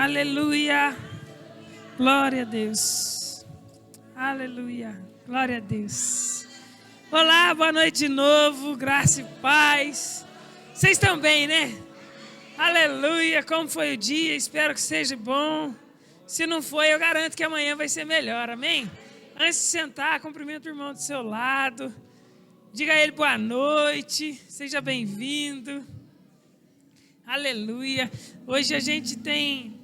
Aleluia. Glória a Deus. Aleluia. Glória a Deus. Olá, boa noite de novo. Graça e paz. Vocês estão bem, né? Aleluia. Como foi o dia? Espero que seja bom. Se não foi, eu garanto que amanhã vai ser melhor. Amém? Antes de sentar, cumprimenta o irmão do seu lado. Diga a ele boa noite. Seja bem-vindo. Aleluia. Hoje a gente tem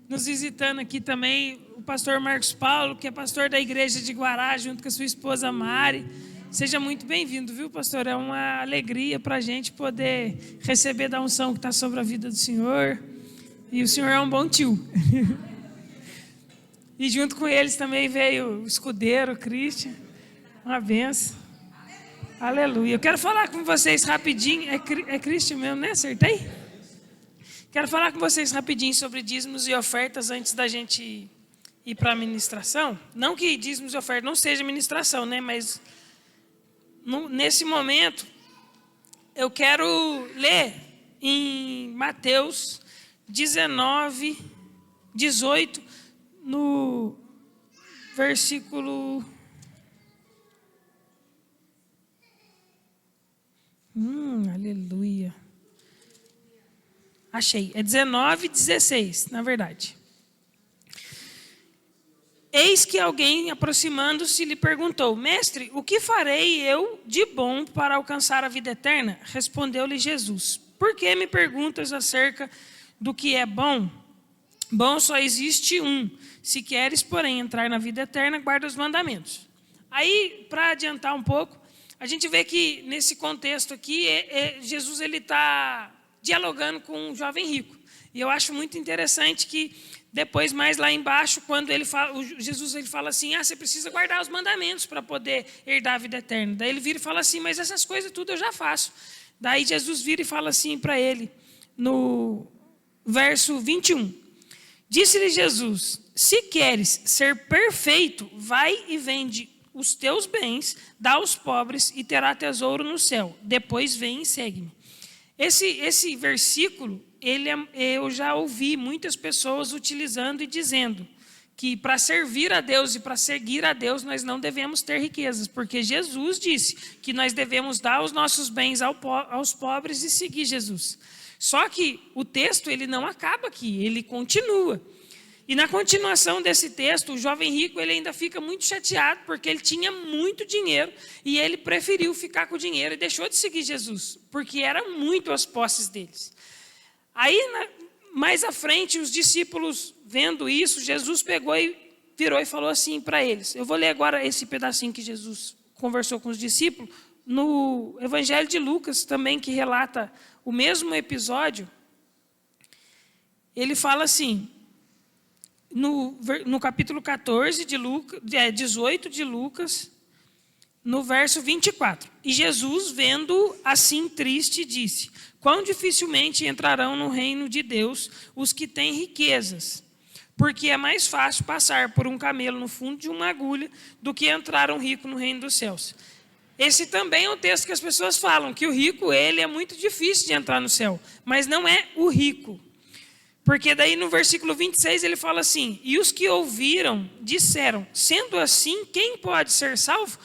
nos visitando aqui também o pastor Marcos Paulo, que é pastor da igreja de Guará, junto com a sua esposa Mari. Seja muito bem-vindo, viu, pastor? É uma alegria para a gente poder receber da unção que está sobre a vida do senhor. E o senhor é um bom tio. E junto com eles também veio o escudeiro, o Christian. Uma benção. Aleluia. Eu quero falar com vocês rapidinho. É Christian mesmo, né? Acertei? Quero falar com vocês rapidinho sobre dízimos e ofertas antes da gente ir para a ministração. Não que dízimos e ofertas não seja ministração, né? Mas nesse momento eu quero ler em Mateus 19, 18, no versículo... aleluia. Achei, é 19, 16, na verdade. Eis que alguém, aproximando-se, lhe perguntou: Mestre, o que farei eu de bom para alcançar a vida eterna? Respondeu-lhe Jesus: Por que me perguntas acerca do que é bom? Bom só existe um. Se queres, porém, entrar na vida eterna, guarda os mandamentos. Aí, para adiantar um pouco, a gente vê que nesse contexto aqui, Jesus ele está dialogando com um jovem rico. E eu acho muito interessante que depois, mais lá embaixo, quando Jesus ele fala assim, você precisa guardar os mandamentos para poder herdar a vida eterna. Daí ele vira e fala assim, mas essas coisas tudo eu já faço. Daí Jesus vira e fala assim para ele, no verso 21. Disse-lhe Jesus, se queres ser perfeito, vai e vende os teus bens, dá aos pobres e terá tesouro no céu. Depois vem e segue-me. Esse versículo, eu já ouvi muitas pessoas utilizando e dizendo que para servir a Deus e para seguir a Deus nós não devemos ter riquezas, porque Jesus disse que nós devemos dar os nossos bens aos pobres e seguir Jesus. Só que o texto ele não acaba aqui, ele continua. E na continuação desse texto, o jovem rico ele ainda fica muito chateado, porque ele tinha muito dinheiro e ele preferiu ficar com o dinheiro e deixou de seguir Jesus, porque era muito as posses deles. Aí, mais à frente, os discípulos, vendo isso, Jesus pegou e virou e falou assim para eles. Eu vou ler agora esse pedacinho que Jesus conversou com os discípulos, no Evangelho de Lucas também, que relata o mesmo episódio. Ele fala assim... No capítulo 14 de Lucas, 18 de Lucas, no verso 24. E Jesus, vendo assim triste, disse: Quão dificilmente entrarão no reino de Deus os que têm riquezas, porque é mais fácil passar por um camelo no fundo de uma agulha do que entrar um rico no reino dos céus. Esse também é um texto que as pessoas falam, que o rico ele é muito difícil de entrar no céu, mas não é o rico. Porque daí no versículo 26 ele fala assim, e os que ouviram disseram, sendo assim, quem pode ser salvo?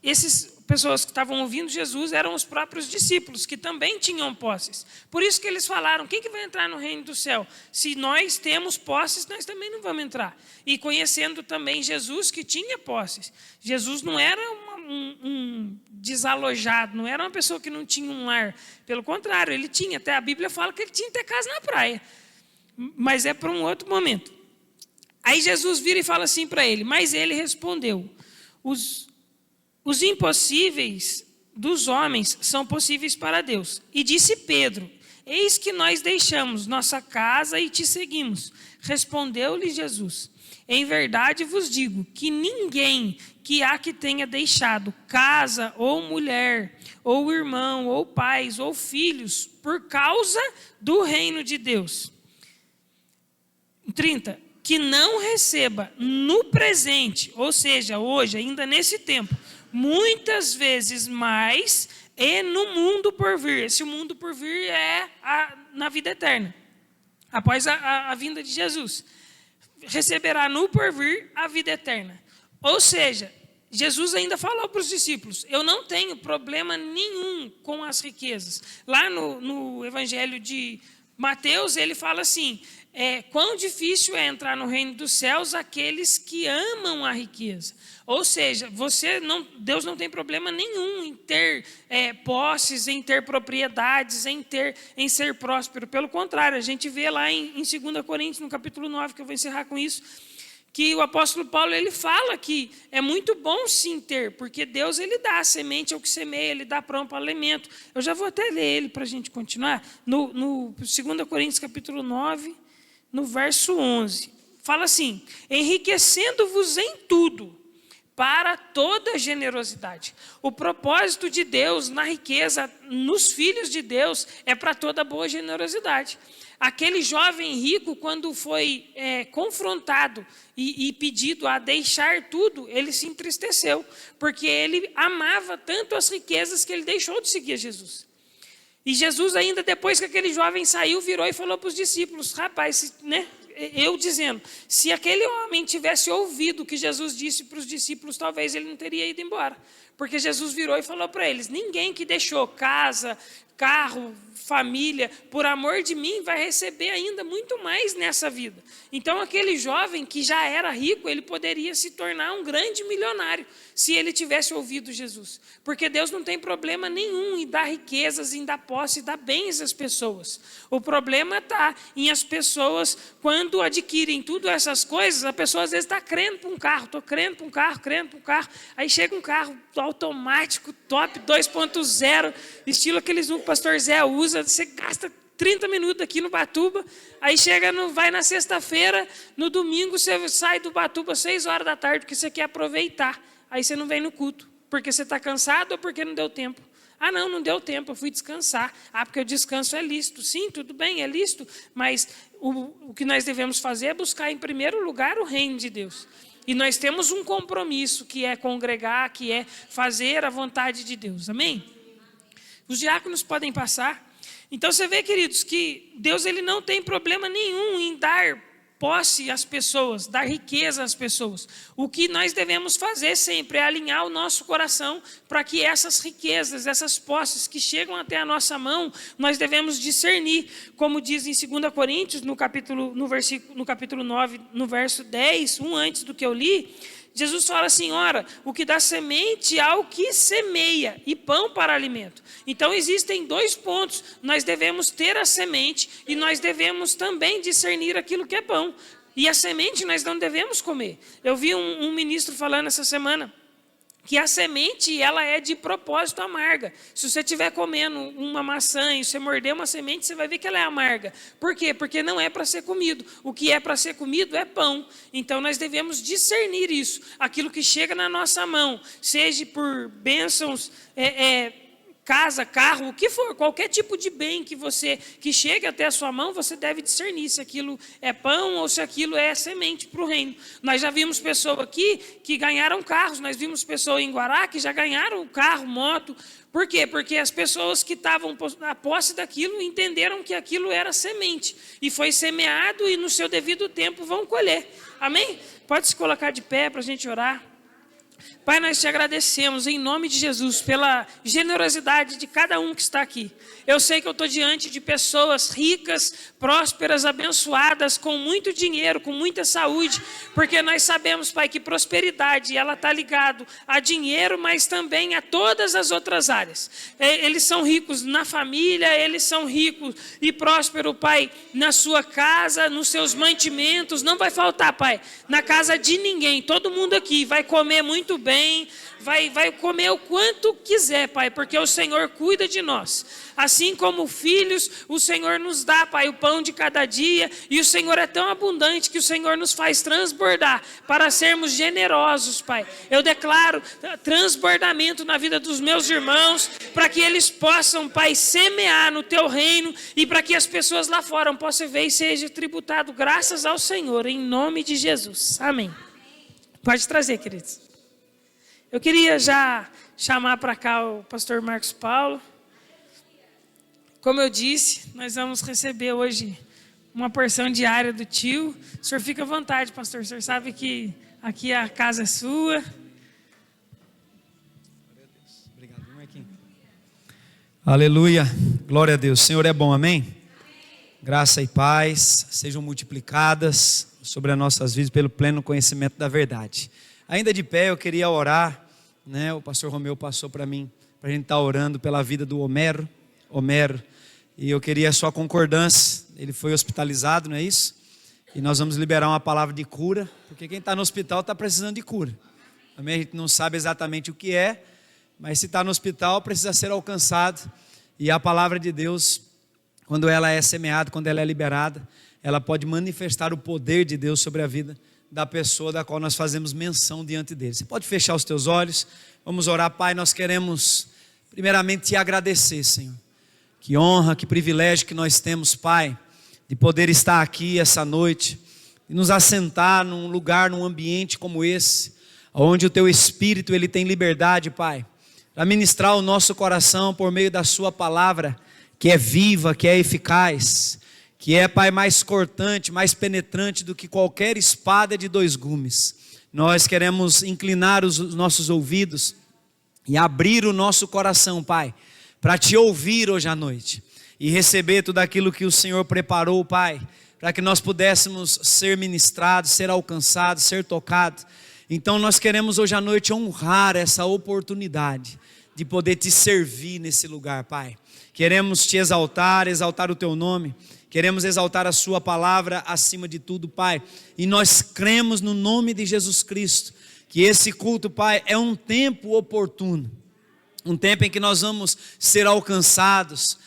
Essas pessoas que estavam ouvindo Jesus eram os próprios discípulos, que também tinham posses. Por isso que eles falaram, quem que vai entrar no reino do céu? Se nós temos posses, nós também não vamos entrar. E conhecendo também Jesus, que tinha posses. Jesus não era um desalojado, não era uma pessoa que não tinha um lar. Pelo contrário, ele tinha, até a Bíblia fala que ele tinha até casa na praia. Mas é para um outro momento. Aí Jesus vira e fala assim para ele, mas ele respondeu, os impossíveis dos homens são possíveis para Deus. E disse Pedro, eis que nós deixamos nossa casa e te seguimos. Respondeu-lhe Jesus, em verdade vos digo que ninguém que tenha deixado casa ou mulher, ou irmão, ou pais, ou filhos, por causa do reino de Deus. 30. Que não receba no presente, ou seja, hoje, ainda nesse tempo, muitas vezes mais, e no mundo por vir. Esse mundo por vir é na vida eterna. após a vinda de Jesus. Receberá no porvir a vida eterna. Ou seja, Jesus ainda falou para os discípulos, eu não tenho problema nenhum com as riquezas. Lá no Evangelho de Mateus, ele fala assim, quão difícil é entrar no reino dos céus aqueles que amam a riqueza. Ou seja, Deus não tem problema nenhum em ter posses, em ter propriedades, em ser próspero. Pelo contrário, a gente vê lá em 2 Coríntios, no capítulo 9, que eu vou encerrar com isso, que o apóstolo Paulo ele fala que é muito bom sim ter, porque Deus ele dá a semente ao que semeia, ele dá pão para o alimento. Eu já vou até ler ele para a gente continuar. No 2 Coríntios capítulo 9, no verso 11, fala assim, enriquecendo-vos em tudo, para toda generosidade. O propósito de Deus na riqueza, nos filhos de Deus, é para toda boa generosidade. Aquele jovem rico, quando foi confrontado e pedido a deixar tudo, ele se entristeceu, porque ele amava tanto as riquezas que ele deixou de seguir Jesus. E Jesus ainda, depois que aquele jovem saiu, virou e falou para os discípulos, rapaz, eu dizendo, se aquele homem tivesse ouvido o que Jesus disse para os discípulos, talvez ele não teria ido embora. Porque Jesus virou e falou para eles, ninguém que deixou casa, carro, família, por amor de mim, vai receber ainda muito mais nessa vida. Então, aquele jovem que já era rico, ele poderia se tornar um grande milionário, se ele tivesse ouvido Jesus. Porque Deus não tem problema nenhum em dar riquezas, em dar posse, em dar bens às pessoas. O problema está em as pessoas, quando adquirem tudo essas coisas, a pessoa às vezes está crendo para um carro, estou crendo para um carro, crendo para um carro, aí chega um carro automático, top 2.0, estilo aqueles que o pastor Zé usa, você gasta 30 minutos aqui no Batuba, aí vai na sexta-feira, no domingo você sai do Batuba 6 horas da tarde, porque você quer aproveitar, aí você não vem no culto, porque você está cansado ou porque não deu tempo. Ah, não deu tempo, eu fui descansar. Ah, porque o descanso é lícito. Sim, tudo bem, é lícito, mas o que nós devemos fazer é buscar em primeiro lugar o reino de Deus. E nós temos um compromisso, que é congregar, que é fazer a vontade de Deus. Amém? Os diáconos podem passar. Então você vê, queridos, que Deus ele não tem problema nenhum em dar posse às pessoas, dar riqueza às pessoas. O que nós devemos fazer sempre é alinhar o nosso coração para que essas riquezas, essas posses que chegam até a nossa mão, nós devemos discernir. Como diz em 2 Coríntios, no capítulo 9, no verso 10, antes do que eu li, Jesus fala assim, ora, o que dá semente ao que semeia e pão para alimento. Então existem 2 pontos, nós devemos ter a semente e nós devemos também discernir aquilo que é pão. E a semente nós não devemos comer. Eu vi um ministro falando essa semana, que a semente ela é de propósito amarga. Se você estiver comendo uma maçã e você morder uma semente, você vai ver que ela é amarga. Por quê? Porque não é para ser comido. O que é para ser comido é pão. Então nós devemos discernir isso. Aquilo que chega na nossa mão, seja por bênçãos, casa, carro, o que for, qualquer tipo de bem que chegue até a sua mão, você deve discernir se aquilo é pão ou se aquilo é semente para o reino. Nós já vimos pessoas aqui que ganharam carros, nós vimos pessoas em Guará que já ganharam carro, moto. Por quê? Porque as pessoas que estavam na posse daquilo entenderam que aquilo era semente e foi semeado e no seu devido tempo vão colher. Amém? Pode se colocar de pé para a gente orar. Pai, nós te agradecemos em nome de Jesus pela generosidade de cada um que está aqui. Eu sei que eu estou diante de pessoas ricas, prósperas, abençoadas, com muito dinheiro, com muita saúde, porque nós sabemos, Pai, que prosperidade ela está ligado a dinheiro, mas também a todas as outras áreas. Eles são ricos na família, eles são ricos e prósperos, Pai, na sua casa, nos seus mantimentos. Não vai faltar, Pai, na casa de ninguém. Todo mundo aqui vai comer muito bem, vai comer o quanto quiser, Pai, porque o Senhor cuida de nós. Assim como filhos, o Senhor nos dá, Pai, o pão de cada dia, e o Senhor é tão abundante que o Senhor nos faz transbordar para sermos generosos, Pai. Eu declaro transbordamento na vida dos meus irmãos, para que eles possam, Pai, semear no Teu reino, e para que as pessoas lá fora possam ver e seja tributado graças ao Senhor, em nome de Jesus. Amém. Pode trazer, queridos. Eu queria já chamar para cá o pastor Marcos Paulo. Como eu disse, nós vamos receber hoje uma porção diária do tio. O senhor fica à vontade, pastor. O senhor sabe que aqui a casa é sua. Obrigado, Marquinhos. Aleluia, glória a Deus. O Senhor é bom, amém? Graça e paz sejam multiplicadas sobre as nossas vidas pelo pleno conhecimento da verdade. Ainda de pé, eu queria orar, né? O pastor Romeu passou para mim, para a gente estar orando pela vida do Homero, e eu queria a sua concordância. Ele foi hospitalizado, não é isso? E nós vamos liberar uma palavra de cura, porque quem está no hospital está precisando de cura. Amém? A gente não sabe exatamente o que é, mas se está no hospital precisa ser alcançado. E a palavra de Deus, quando ela é semeada, quando ela é liberada, ela pode manifestar o poder de Deus sobre a vida da pessoa da qual nós fazemos menção diante dele. Você pode fechar os teus olhos, vamos orar. Pai, nós queremos primeiramente te agradecer, Senhor. Que honra, que privilégio que nós temos, Pai, de poder estar aqui essa noite, de nos assentar num lugar, num ambiente como esse, onde o Teu Espírito, Ele tem liberdade, Pai, para ministrar o nosso coração por meio da Sua palavra, que é viva, que é eficaz, que é, Pai, mais cortante, mais penetrante do que qualquer espada de 2 gumes. Nós queremos inclinar os nossos ouvidos e abrir o nosso coração, Pai, para Te ouvir hoje à noite e receber tudo aquilo que o Senhor preparou, Pai, para que nós pudéssemos ser ministrados, ser alcançados, ser tocados. Então nós queremos hoje à noite honrar essa oportunidade de poder Te servir nesse lugar, Pai. Queremos Te exaltar, exaltar o Teu nome, queremos exaltar a Sua palavra acima de tudo, Pai. E nós cremos no nome de Jesus Cristo, que esse culto, Pai, é um tempo oportuno. Um tempo em que nós vamos ser alcançados,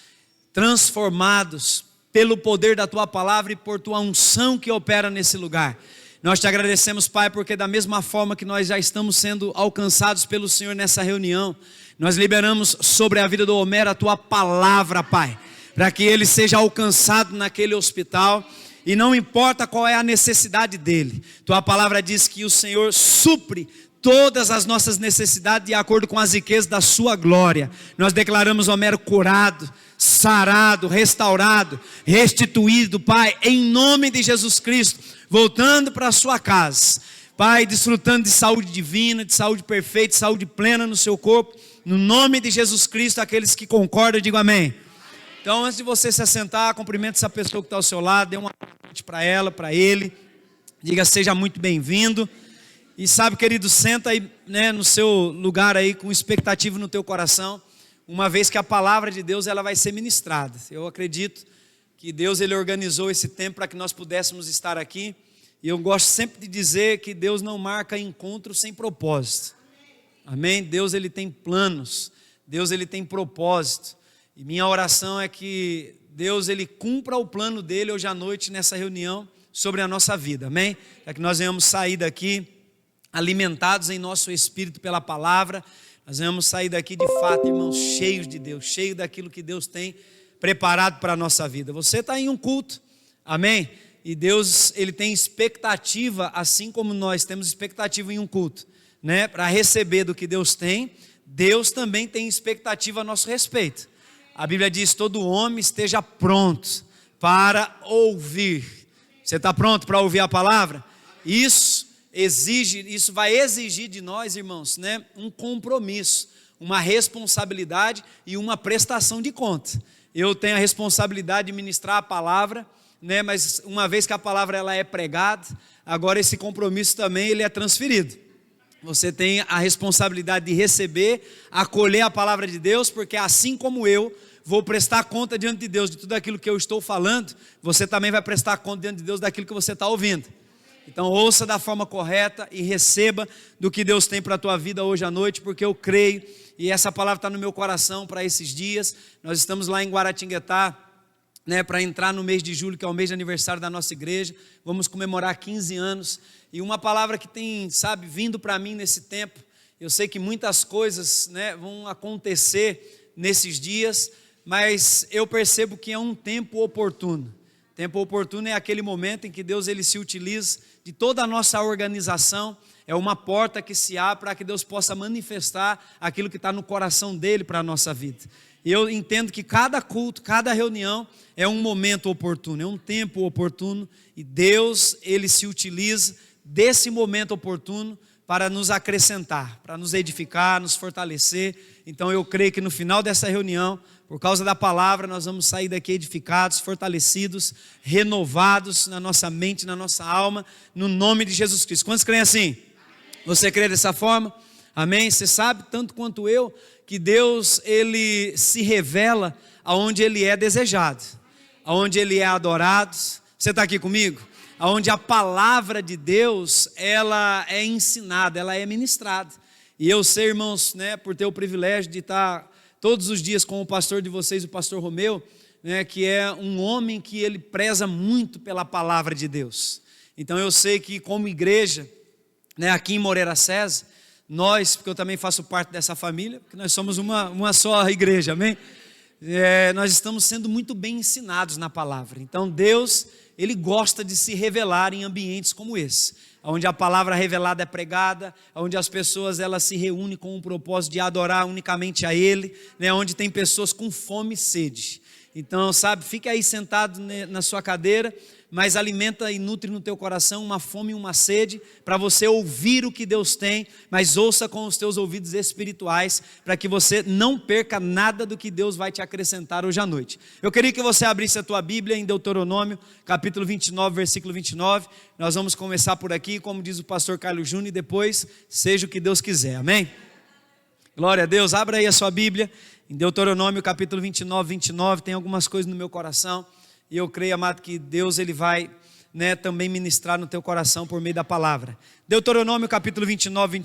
transformados pelo poder da Tua palavra e por Tua unção que opera nesse lugar. Nós Te agradecemos, Pai, porque da mesma forma que nós já estamos sendo alcançados pelo Senhor nessa reunião, nós liberamos sobre a vida do Homero a Tua palavra, Pai, para que ele seja alcançado naquele hospital. E não importa qual é a necessidade dele, Tua palavra diz que o Senhor supre todas as nossas necessidades de acordo com as riquezas da Sua glória. Nós declaramos Homero curado, sarado, restaurado, restituído, Pai, em nome de Jesus Cristo, voltando para a sua casa, Pai, desfrutando de saúde divina, de saúde perfeita, de saúde plena no seu corpo, no nome de Jesus Cristo. Aqueles que concordam, digam amém. Então, antes de você se assentar, cumprimente essa pessoa que está ao seu lado, dê uma noite para ela, para ele, diga seja muito bem-vindo. E sabe, querido, senta aí, né, no seu lugar aí com expectativa no teu coração, uma vez que a palavra de Deus ela vai ser ministrada. Eu acredito que Deus ele organizou esse tempo para que nós pudéssemos estar aqui. E eu gosto sempre de dizer que Deus não marca encontro sem propósito. Amém? Deus ele tem planos, Deus ele tem propósito. E minha oração é que Deus ele cumpra o plano dele hoje à noite nessa reunião sobre a nossa vida. Amém? Para que nós venhamos sair daqui alimentados em nosso espírito pela palavra, nós vamos sair daqui de fato, irmãos, cheios de Deus, cheios daquilo que Deus tem preparado para a nossa vida. Você está em um culto, amém? E Deus, Ele tem expectativa, assim como nós temos expectativa em um culto, né? Para receber do que Deus tem, Deus também tem expectativa a nosso respeito. A Bíblia diz, todo homem esteja pronto para ouvir. Você está pronto para ouvir a palavra? Isso vai exigir de nós, irmãos, né, um compromisso, uma responsabilidade e uma prestação de conta. Eu tenho a responsabilidade de ministrar a palavra, né, mas uma vez que a palavra ela é pregada, agora esse compromisso também ele é transferido. Você tem a responsabilidade de receber, acolher a palavra de Deus, porque assim como eu vou prestar conta diante de Deus de tudo aquilo que eu estou falando, você também vai prestar conta diante de Deus daquilo que você está ouvindo. Então ouça da forma correta e receba do que Deus tem para a tua vida hoje à noite, porque eu creio, e essa palavra está no meu coração para esses dias. Nós estamos lá em Guaratinguetá, né, para entrar no mês de julho, que é o mês de aniversário da nossa igreja. Vamos comemorar 15 anos, e uma palavra que tem, sabe, vindo para mim nesse tempo. Eu sei que muitas coisas, né, vão acontecer nesses dias, mas eu percebo que é um tempo oportuno. Tempo oportuno é aquele momento em que Deus ele se utiliza de toda a nossa organização é uma porta que se abre para que Deus possa manifestar aquilo que está no coração dele para a nossa vida. E eu entendo que cada culto, cada reunião é um momento oportuno, é um tempo oportuno, e Deus, Ele se utiliza desse momento oportuno para nos acrescentar, para nos edificar, nos fortalecer. Então eu creio que no final dessa reunião, por causa da palavra, nós vamos sair daqui edificados, fortalecidos, renovados na nossa mente, na nossa alma, no nome de Jesus Cristo. Quantos creem assim? Você crê dessa forma? Amém? Você sabe, tanto quanto eu, que Deus, Ele se revela aonde Ele é desejado, aonde Ele é adorado. Você está aqui comigo? Aonde a palavra de Deus, ela é ensinada, ela é ministrada. E eu sei, irmãos, por ter o privilégio de estar todos os dias com o pastor de vocês, o pastor Romeu, que é um homem que ele preza muito pela palavra de Deus. Então eu sei que como igreja, aqui em Moreira César, nós, porque eu também faço parte dessa família, porque nós somos uma só igreja, amém? Nós estamos sendo muito bem ensinados na palavra. Então Deus, Ele gosta de se revelar em ambientes como esse, onde a palavra revelada é pregada, onde as pessoas elas se reúnem com o propósito de adorar unicamente a Ele, onde tem pessoas com fome e sede. Então, fique aí sentado na sua cadeira, mas alimenta e nutre no teu coração uma fome e uma sede, para você ouvir o que Deus tem, mas ouça com os teus ouvidos espirituais, para que você não perca nada do que Deus vai te acrescentar hoje à noite. Eu queria que você abrisse a tua Bíblia em Deuteronômio, capítulo 29, versículo 29, nós vamos começar por aqui, como diz o pastor Carlos Júnior, e depois, seja o que Deus quiser, amém? Glória a Deus, abra aí a sua Bíblia, em Deuteronômio, capítulo 29, tem algumas coisas no meu coração, e eu creio, amado, que Deus Ele vai também ministrar no teu coração por meio da palavra. Deuteronômio capítulo 29,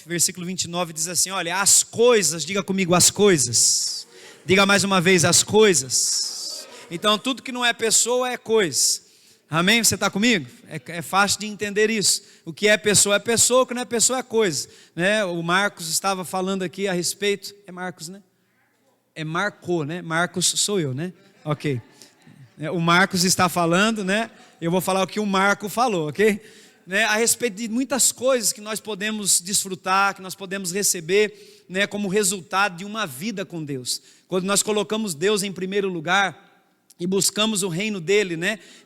versículo 29 diz assim, olha, as coisas, diga comigo, as coisas. Diga mais uma vez, as coisas. Então tudo que não é pessoa é coisa. Amém? Você está comigo? É fácil de entender isso. O que é pessoa, o que não é pessoa é coisa. O Marcos estava falando aqui a respeito, é Marcos, né? É Marco, né? Marcos sou eu, né? Ok. O Marcos está falando, eu vou falar o que o Marco falou, ok? A respeito de muitas coisas que nós podemos desfrutar, que nós podemos receber, como resultado de uma vida com Deus. Quando nós colocamos Deus em primeiro lugar e buscamos o reino dele,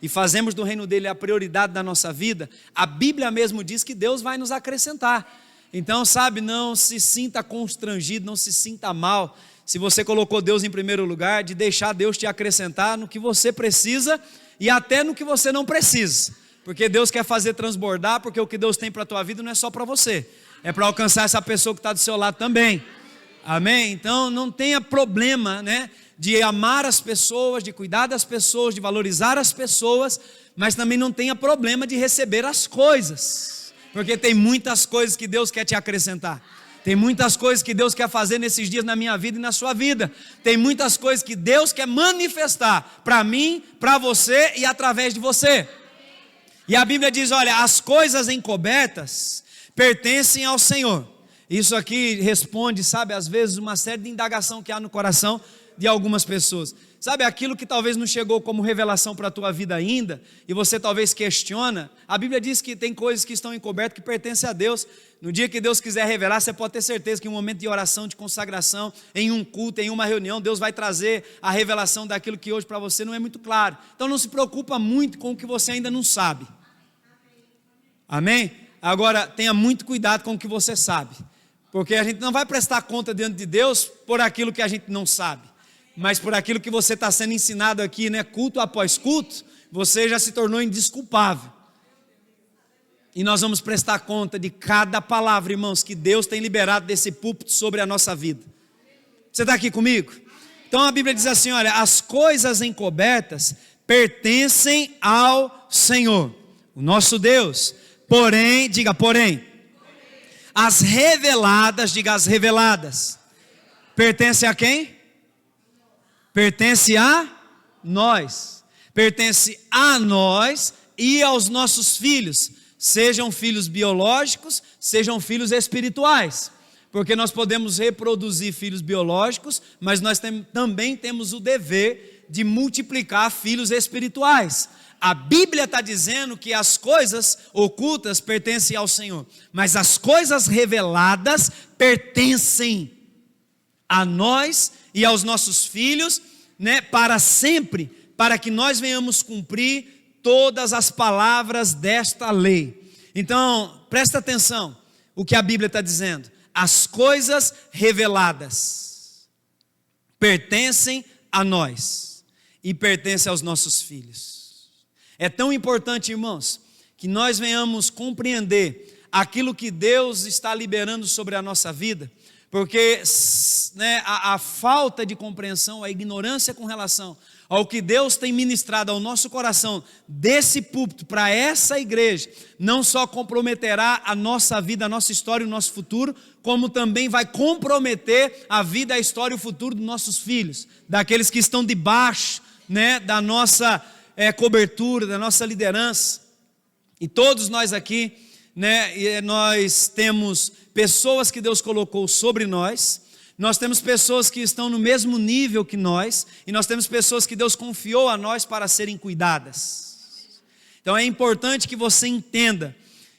e fazemos do reino dele a prioridade da nossa vida, a Bíblia mesmo diz que Deus vai nos acrescentar. Então, não se sinta constrangido, não se sinta mal, se você colocou Deus em primeiro lugar, de deixar Deus te acrescentar no que você precisa e até no que você não precisa, porque Deus quer fazer transbordar, porque o que Deus tem para a tua vida não é só para você, é para alcançar essa pessoa que está do seu lado também, amém? Então não tenha problema, de amar as pessoas, de cuidar das pessoas, de valorizar as pessoas, mas também não tenha problema de receber as coisas, porque tem muitas coisas que Deus quer te acrescentar. Tem muitas coisas que Deus quer fazer nesses dias na minha vida e na sua vida. Tem muitas coisas que Deus quer manifestar para mim, para você e através de você. E a Bíblia diz, olha, as coisas encobertas pertencem ao Senhor. Isso aqui responde, às vezes uma série de indagação que há no coração de algumas pessoas. Aquilo que talvez não chegou como revelação para a tua vida ainda, e você talvez questiona, a Bíblia diz que tem coisas que estão encobertas que pertencem a Deus. No dia que Deus quiser revelar, você pode ter certeza que em um momento de oração, de consagração, em um culto, em uma reunião, Deus vai trazer a revelação daquilo que hoje para você não é muito claro. Então não se preocupa muito com o que você ainda não sabe. Amém? Agora, tenha muito cuidado com o que você sabe, porque a gente não vai prestar conta diante de Deus por aquilo que a gente não sabe, mas por aquilo que você está sendo ensinado aqui, culto após culto, você já se tornou indesculpável. E nós vamos prestar conta de cada palavra, irmãos, que Deus tem liberado desse púlpito sobre a nossa vida. Você está aqui comigo? Então a Bíblia diz assim, olha, as coisas encobertas pertencem ao Senhor, o nosso Deus. Porém, diga porém, as reveladas, diga as reveladas, pertencem a quem? Pertence a nós. Pertence a nós e aos nossos filhos, sejam filhos biológicos, sejam filhos espirituais, porque nós podemos reproduzir filhos biológicos, mas nós também temos o dever de multiplicar filhos espirituais. A Bíblia está dizendo que as coisas ocultas pertencem ao Senhor, mas as coisas reveladas pertencem a nós e aos nossos filhos, né, para sempre, para que nós venhamos cumprir todas as palavras desta lei. Então, presta atenção o que a Bíblia está dizendo. As coisas reveladas pertencem a nós e pertencem aos nossos filhos. É tão importante, irmãos, que nós venhamos compreender aquilo que Deus está liberando sobre a nossa vida, porque, né, a falta de compreensão, a ignorância com relação ao que Deus tem ministrado ao nosso coração desse púlpito para essa igreja, não só comprometerá a nossa vida, a nossa história e o nosso futuro, como também vai comprometer a vida, a história e o futuro dos nossos filhos, daqueles que estão debaixo, né, da nossa cobertura, da nossa liderança. E todos nós aqui, né, nós temos pessoas que Deus colocou sobre nós, nós temos pessoas que estão no mesmo nível que nós, e nós temos pessoas que Deus confiou a nós para serem cuidadas. Então é importante que você entenda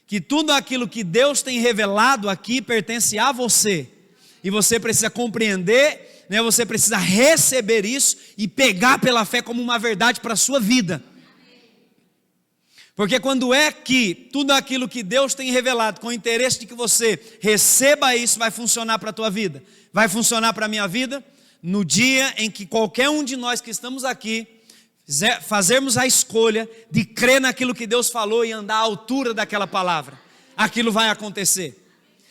que tudo aquilo que Deus tem revelado aqui pertence a você, e você precisa compreender, né, você precisa receber isso e pegar pela fé como uma verdade para a sua vida. Porque quando é que tudo aquilo que Deus tem revelado com o interesse de que você receba isso, vai funcionar para a tua vida, vai funcionar para a minha vida, no dia em que qualquer um de nós que estamos aqui fazermos a escolha de crer naquilo que Deus falou e andar à altura daquela palavra, aquilo vai acontecer.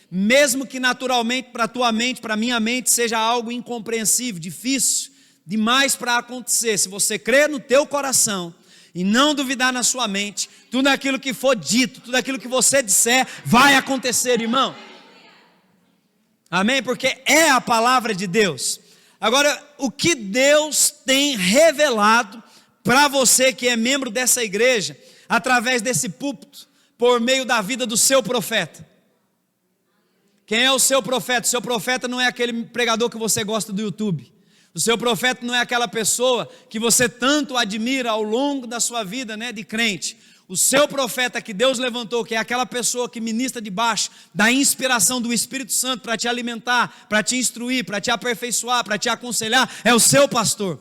Mesmo que naturalmente para a tua mente, para a minha mente, seja algo incompreensível, difícil demais para acontecer, se você crer no teu coração e não duvidar na sua mente, tudo aquilo que for dito, tudo aquilo que você disser, vai acontecer, irmão. Amém? Porque é a palavra de Deus. Agora, o que Deus tem revelado para você que é membro dessa igreja, através desse púlpito, por meio da vida do seu profeta. Quem é o seu profeta? O seu profeta não é aquele pregador que você gosta do YouTube. O seu profeta não é aquela pessoa que você tanto admira ao longo da sua vida, né, de crente. O seu profeta que Deus levantou, que é aquela pessoa que ministra debaixo da inspiração do Espírito Santo para te alimentar, para te instruir, para te aperfeiçoar, para te aconselhar, é o seu pastor.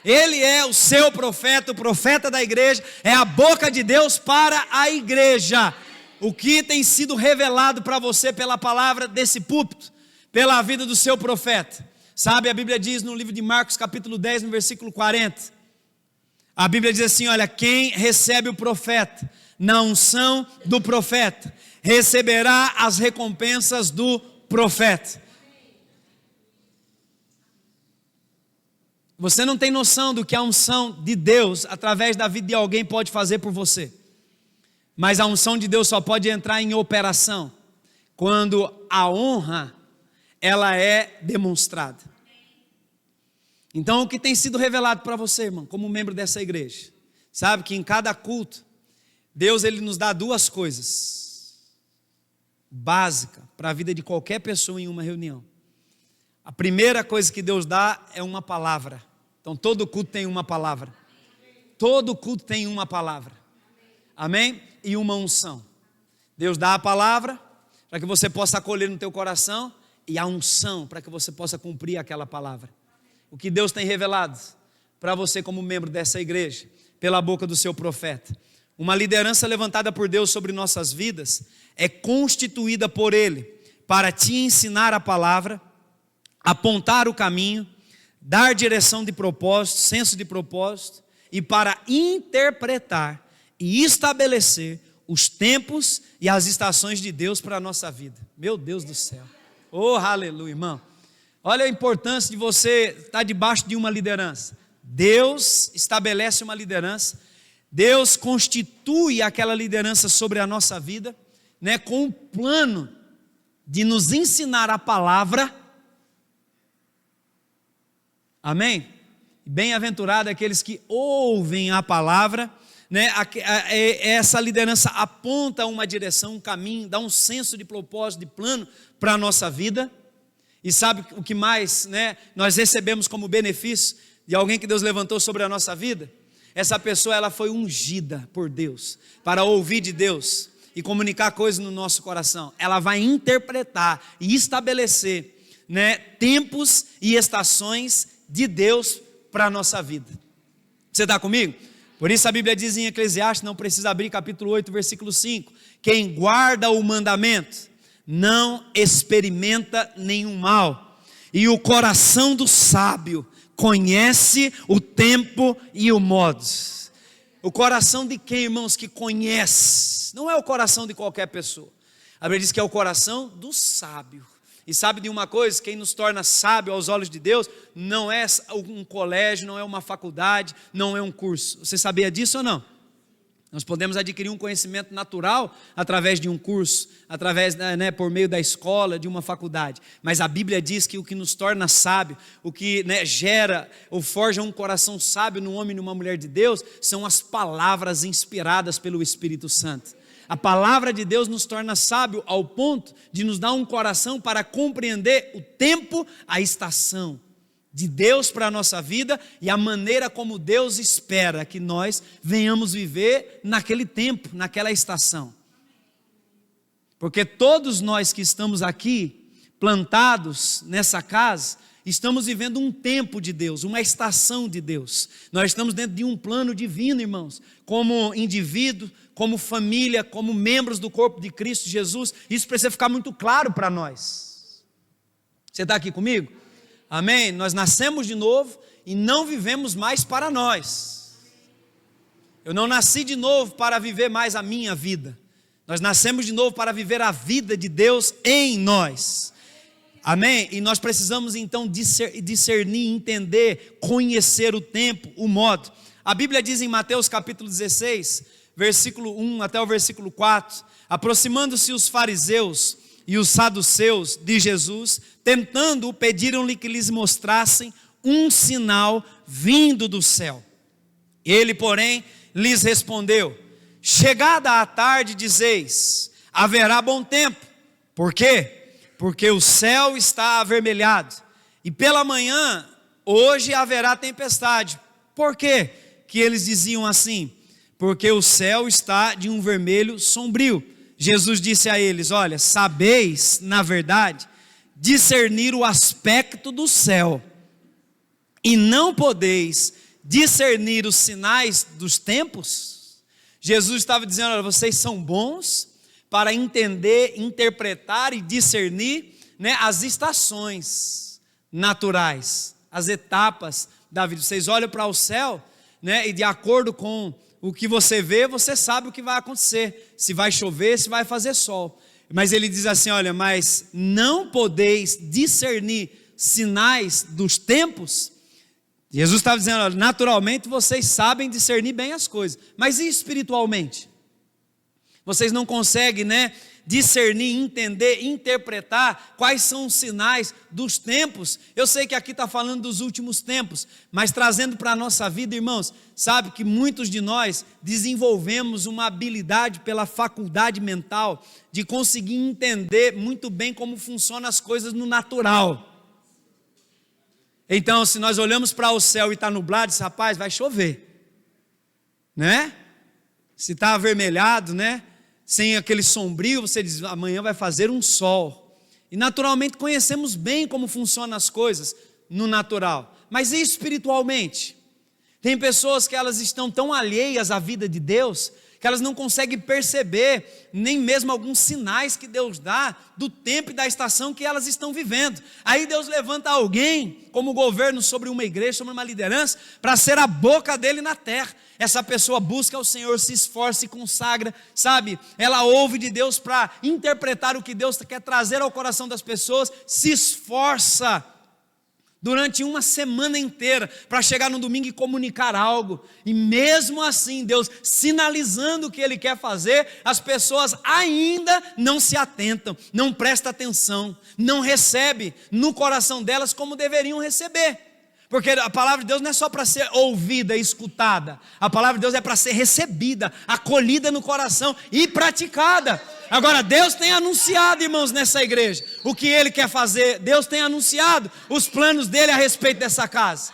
Ele é o seu profeta, o profeta da igreja, é a boca de Deus para a igreja. O que tem sido revelado para você pela palavra desse púlpito, pela vida do seu profeta. Sabe, a Bíblia diz no livro de Marcos capítulo 10, no versículo 40, a Bíblia diz assim, olha, quem recebe o profeta na unção do profeta, receberá as recompensas do profeta. Você não tem noção do que a unção de Deus, através da vida de alguém, pode fazer por você. Mas a unção de Deus só pode entrar em operação quando a honra, ela é demonstrada. Então, o que tem sido revelado para você, irmão, como membro dessa igreja? Sabe que em cada culto, Deus ele nos dá duas coisas básicas para a vida de qualquer pessoa em uma reunião. A primeira coisa que Deus dá é uma palavra. Então, todo culto tem uma palavra. Todo culto tem uma palavra. Amém? E uma unção. Deus dá a palavra para que você possa acolher no teu coração, e a unção para que você possa cumprir aquela palavra. O que Deus tem revelado para você como membro dessa igreja, pela boca do seu profeta. Uma liderança levantada por Deus sobre nossas vidas é constituída por Ele para te ensinar a palavra, apontar o caminho, dar direção de propósito, senso de propósito, e para interpretar e estabelecer os tempos e as estações de Deus para a nossa vida. Meu Deus do céu. Oh, aleluia, irmão. Olha a importância de você estar debaixo de uma liderança. Deus estabelece uma liderança, Deus constitui aquela liderança sobre a nossa vida, né, com o plano de nos ensinar a palavra. Amém? Bem-aventurado aqueles que ouvem a palavra, né? Essa liderança aponta uma direção, um caminho, dá um senso de propósito, de plano para a nossa vida. E sabe o que mais, né, nós recebemos como benefício de alguém que Deus levantou sobre a nossa vida? essa pessoa ela foi ungida por Deus para ouvir de Deus e comunicar coisas no nosso coração. Ela vai interpretar e estabelecer, né, tempos e estações de Deus para a nossa vida. Você está comigo? Por isso a Bíblia diz em Eclesiastes, não precisa abrir, capítulo 8, versículo 5, quem guarda o mandamento não experimenta nenhum mal, e o coração do sábio conhece o tempo e o modo. O coração de quem, irmãos, que conhece? Não é o coração de qualquer pessoa. A Bíblia diz que é o coração do sábio. E sabe de uma coisa, quem nos torna sábio aos olhos de Deus, não é um colégio, não é uma faculdade, não é um curso. Você sabia disso ou não? Nós podemos adquirir um conhecimento natural através de um curso, através, né, por meio da escola, de uma faculdade. Mas a Bíblia diz que o que nos torna sábio, o que, né, gera ou forja um coração sábio num homem e numa mulher de Deus, são as palavras inspiradas pelo Espírito Santo. A palavra de Deus nos torna sábio ao ponto de nos dar um coração para compreender o tempo, a estação de Deus para a nossa vida e a maneira como Deus espera que nós venhamos viver naquele tempo, naquela estação. Porque todos nós que estamos aqui, plantados nessa casa, estamos vivendo um tempo de Deus, uma estação de Deus. Nós estamos dentro de um plano divino, irmãos, como indivíduo, como família, como membros do corpo de Cristo Jesus. Isso precisa ficar muito claro para nós. Você está aqui comigo? Amém? Nós nascemos de novo e não vivemos mais para nós. Eu não nasci de novo para viver mais a minha vida. Nós nascemos de novo para viver a vida de Deus em nós. Amém? E nós precisamos então discernir, entender, conhecer o tempo, o modo. A Bíblia diz em Mateus capítulo 16, versículo 1 até o versículo 4, aproximando-se os fariseus e os saduceus de Jesus, tentando-o, pediram-lhe que lhes mostrassem um sinal vindo do céu. Ele, porém, lhes respondeu: chegada a tarde, dizeis, haverá bom tempo. Por quê? Porque o céu está avermelhado, e pela manhã, hoje haverá tempestade. Por quê que eles diziam assim? Porque o céu está de um vermelho sombrio. Jesus disse a eles: olha, sabeis, na verdade, discernir o aspecto do céu, e não podeis discernir os sinais dos tempos? Jesus estava dizendo: olha, vocês são bons para entender, interpretar e discernir, né, as estações naturais, as etapas da vida. Vocês olham para o céu, né, e de acordo com o que você vê, você sabe o que vai acontecer, se vai chover, se vai fazer sol. Mas ele diz assim: olha, mas não podeis discernir sinais dos tempos. Jesus estava dizendo: olha, naturalmente vocês sabem discernir bem as coisas, mas e espiritualmente? Vocês não conseguem, né, discernir, entender, interpretar quais são os sinais dos tempos. Eu sei que aqui está falando dos últimos tempos, mas trazendo para a nossa vida, irmãos, sabe que muitos de nós desenvolvemos uma habilidade pela faculdade mental de conseguir entender muito bem como funcionam as coisas no natural. Então, se nós olhamos para o céu e está nublado, diz: rapaz, vai chover, né? Se está avermelhado, né, sem aquele sombrio, você diz: amanhã vai fazer um sol. E naturalmente conhecemos bem como funcionam as coisas no natural. Mas e espiritualmente? Tem pessoas que elas estão tão alheias à vida de Deus, que elas não conseguem perceber nem mesmo alguns sinais que Deus dá do tempo e da estação que elas estão vivendo. Aí Deus levanta alguém como governo sobre uma igreja, sobre uma liderança, para ser a boca dele na terra. Essa pessoa busca o Senhor, se esforça, se consagra, sabe? Ela ouve de Deus para interpretar o que Deus quer trazer ao coração das pessoas, se esforça durante uma semana inteira para chegar no domingo e comunicar algo. E mesmo assim, Deus sinalizando o que Ele quer fazer, as pessoas ainda não se atentam, não prestam atenção, não recebem no coração delas como deveriam receber. Porque a palavra de Deus não é só para ser ouvida, escutada. A palavra de Deus é para ser recebida, acolhida no coração e praticada. Agora, Deus tem anunciado, irmãos, nessa igreja o que Ele quer fazer. Deus tem anunciado os planos dEle a respeito dessa casa.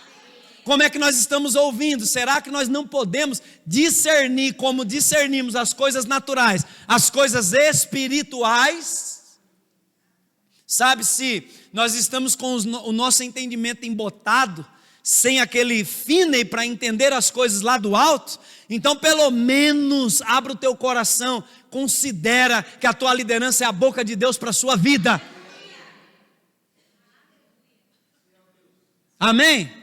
Como é que nós estamos ouvindo? Será que nós não podemos discernir como discernimos as coisas naturais, as coisas espirituais? Sabe, se nós estamos com o nosso entendimento embotado, sem aquele fine para entender as coisas lá do alto, então pelo menos abra o teu coração, considera que a tua liderança é a boca de Deus para a sua vida. Amém?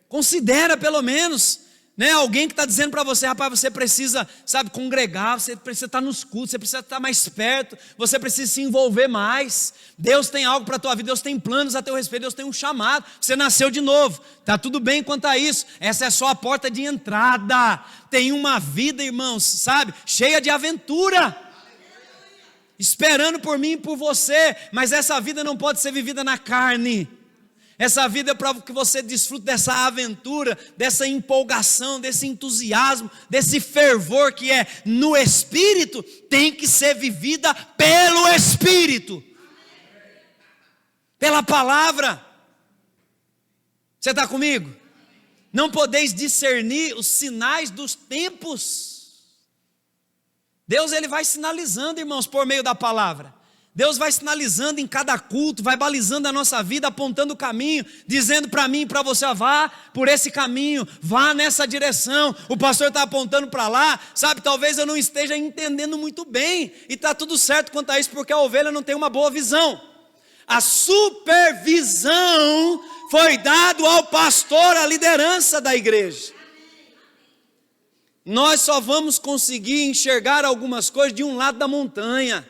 Considera pelo menos, né, alguém que está dizendo para você, rapaz, você precisa, sabe, congregar, você precisa estar nos cultos, você precisa estar mais perto, você precisa se envolver mais. Deus tem algo para a tua vida, Deus tem planos a teu respeito, Deus tem um chamado, você nasceu de novo, está tudo bem quanto a isso, essa é só a porta de entrada. Tem uma vida, irmãos, sabe, cheia de aventura, esperando por mim e por você, mas essa vida não pode ser vivida na carne. Essa vida é para que você desfrute dessa aventura, dessa empolgação, desse entusiasmo, desse fervor que é no Espírito, tem que ser vivida pelo Espírito, pela palavra. Você está comigo? Não podeis discernir os sinais dos tempos. Deus, ele vai sinalizando, irmãos, por meio da palavra. Deus vai sinalizando em cada culto, vai balizando a nossa vida, apontando o caminho, dizendo para mim e para você, vá por esse caminho, vá nessa direção. O pastor está apontando para lá, sabe, talvez eu não esteja entendendo muito bem, e está tudo certo quanto a isso, porque a ovelha não tem uma boa visão. A supervisão foi dado ao pastor, a liderança da igreja. Nós só vamos conseguir enxergar algumas coisas de um lado da montanha,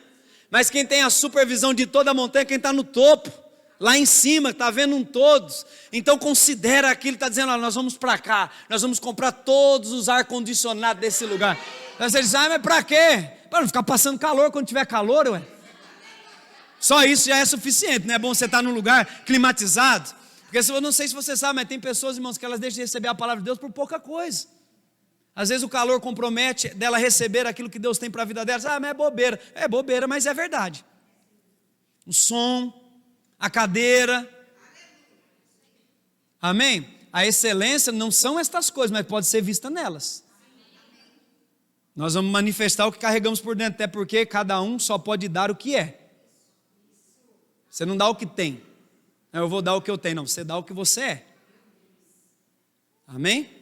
mas quem tem a supervisão de toda a montanha é quem está no topo, lá em cima, está vendo um todos. Então considera aquilo, está dizendo, nós vamos para cá, nós vamos comprar todos os ar-condicionados desse lugar. Aí você diz, mas para quê? Para não ficar passando calor quando tiver calor, ué. Só isso já é suficiente, não é bom você estar num lugar climatizado? Porque eu não sei se você sabe, mas tem pessoas, irmãos, que elas deixam de receber a palavra de Deus por pouca coisa. Às vezes o calor compromete dela receber aquilo que Deus tem para a vida dela. Mas é bobeira. É bobeira, mas é verdade. O som, a cadeira. Amém? A excelência não são estas coisas, mas pode ser vista nelas. Nós vamos manifestar o que carregamos por dentro, até porque cada um só pode dar o que é. Você não dá o que tem. Eu vou dar o que eu tenho. Não, você dá o que você é. Amém?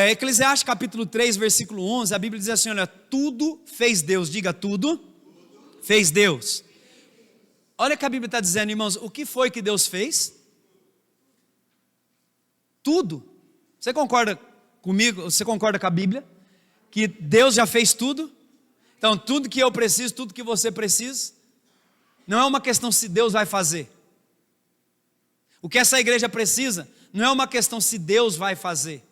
Eclesiastes capítulo 3, versículo 11, a Bíblia diz assim, olha, tudo fez Deus, diga tudo, fez Deus. Olha o que a Bíblia está dizendo, irmãos, o que foi que Deus fez? Tudo. Você concorda comigo, você concorda com a Bíblia? Que Deus já fez tudo? Então tudo que eu preciso, tudo que você precisa, não é uma questão se Deus vai fazer. O que essa igreja precisa, não é uma questão se Deus vai fazer.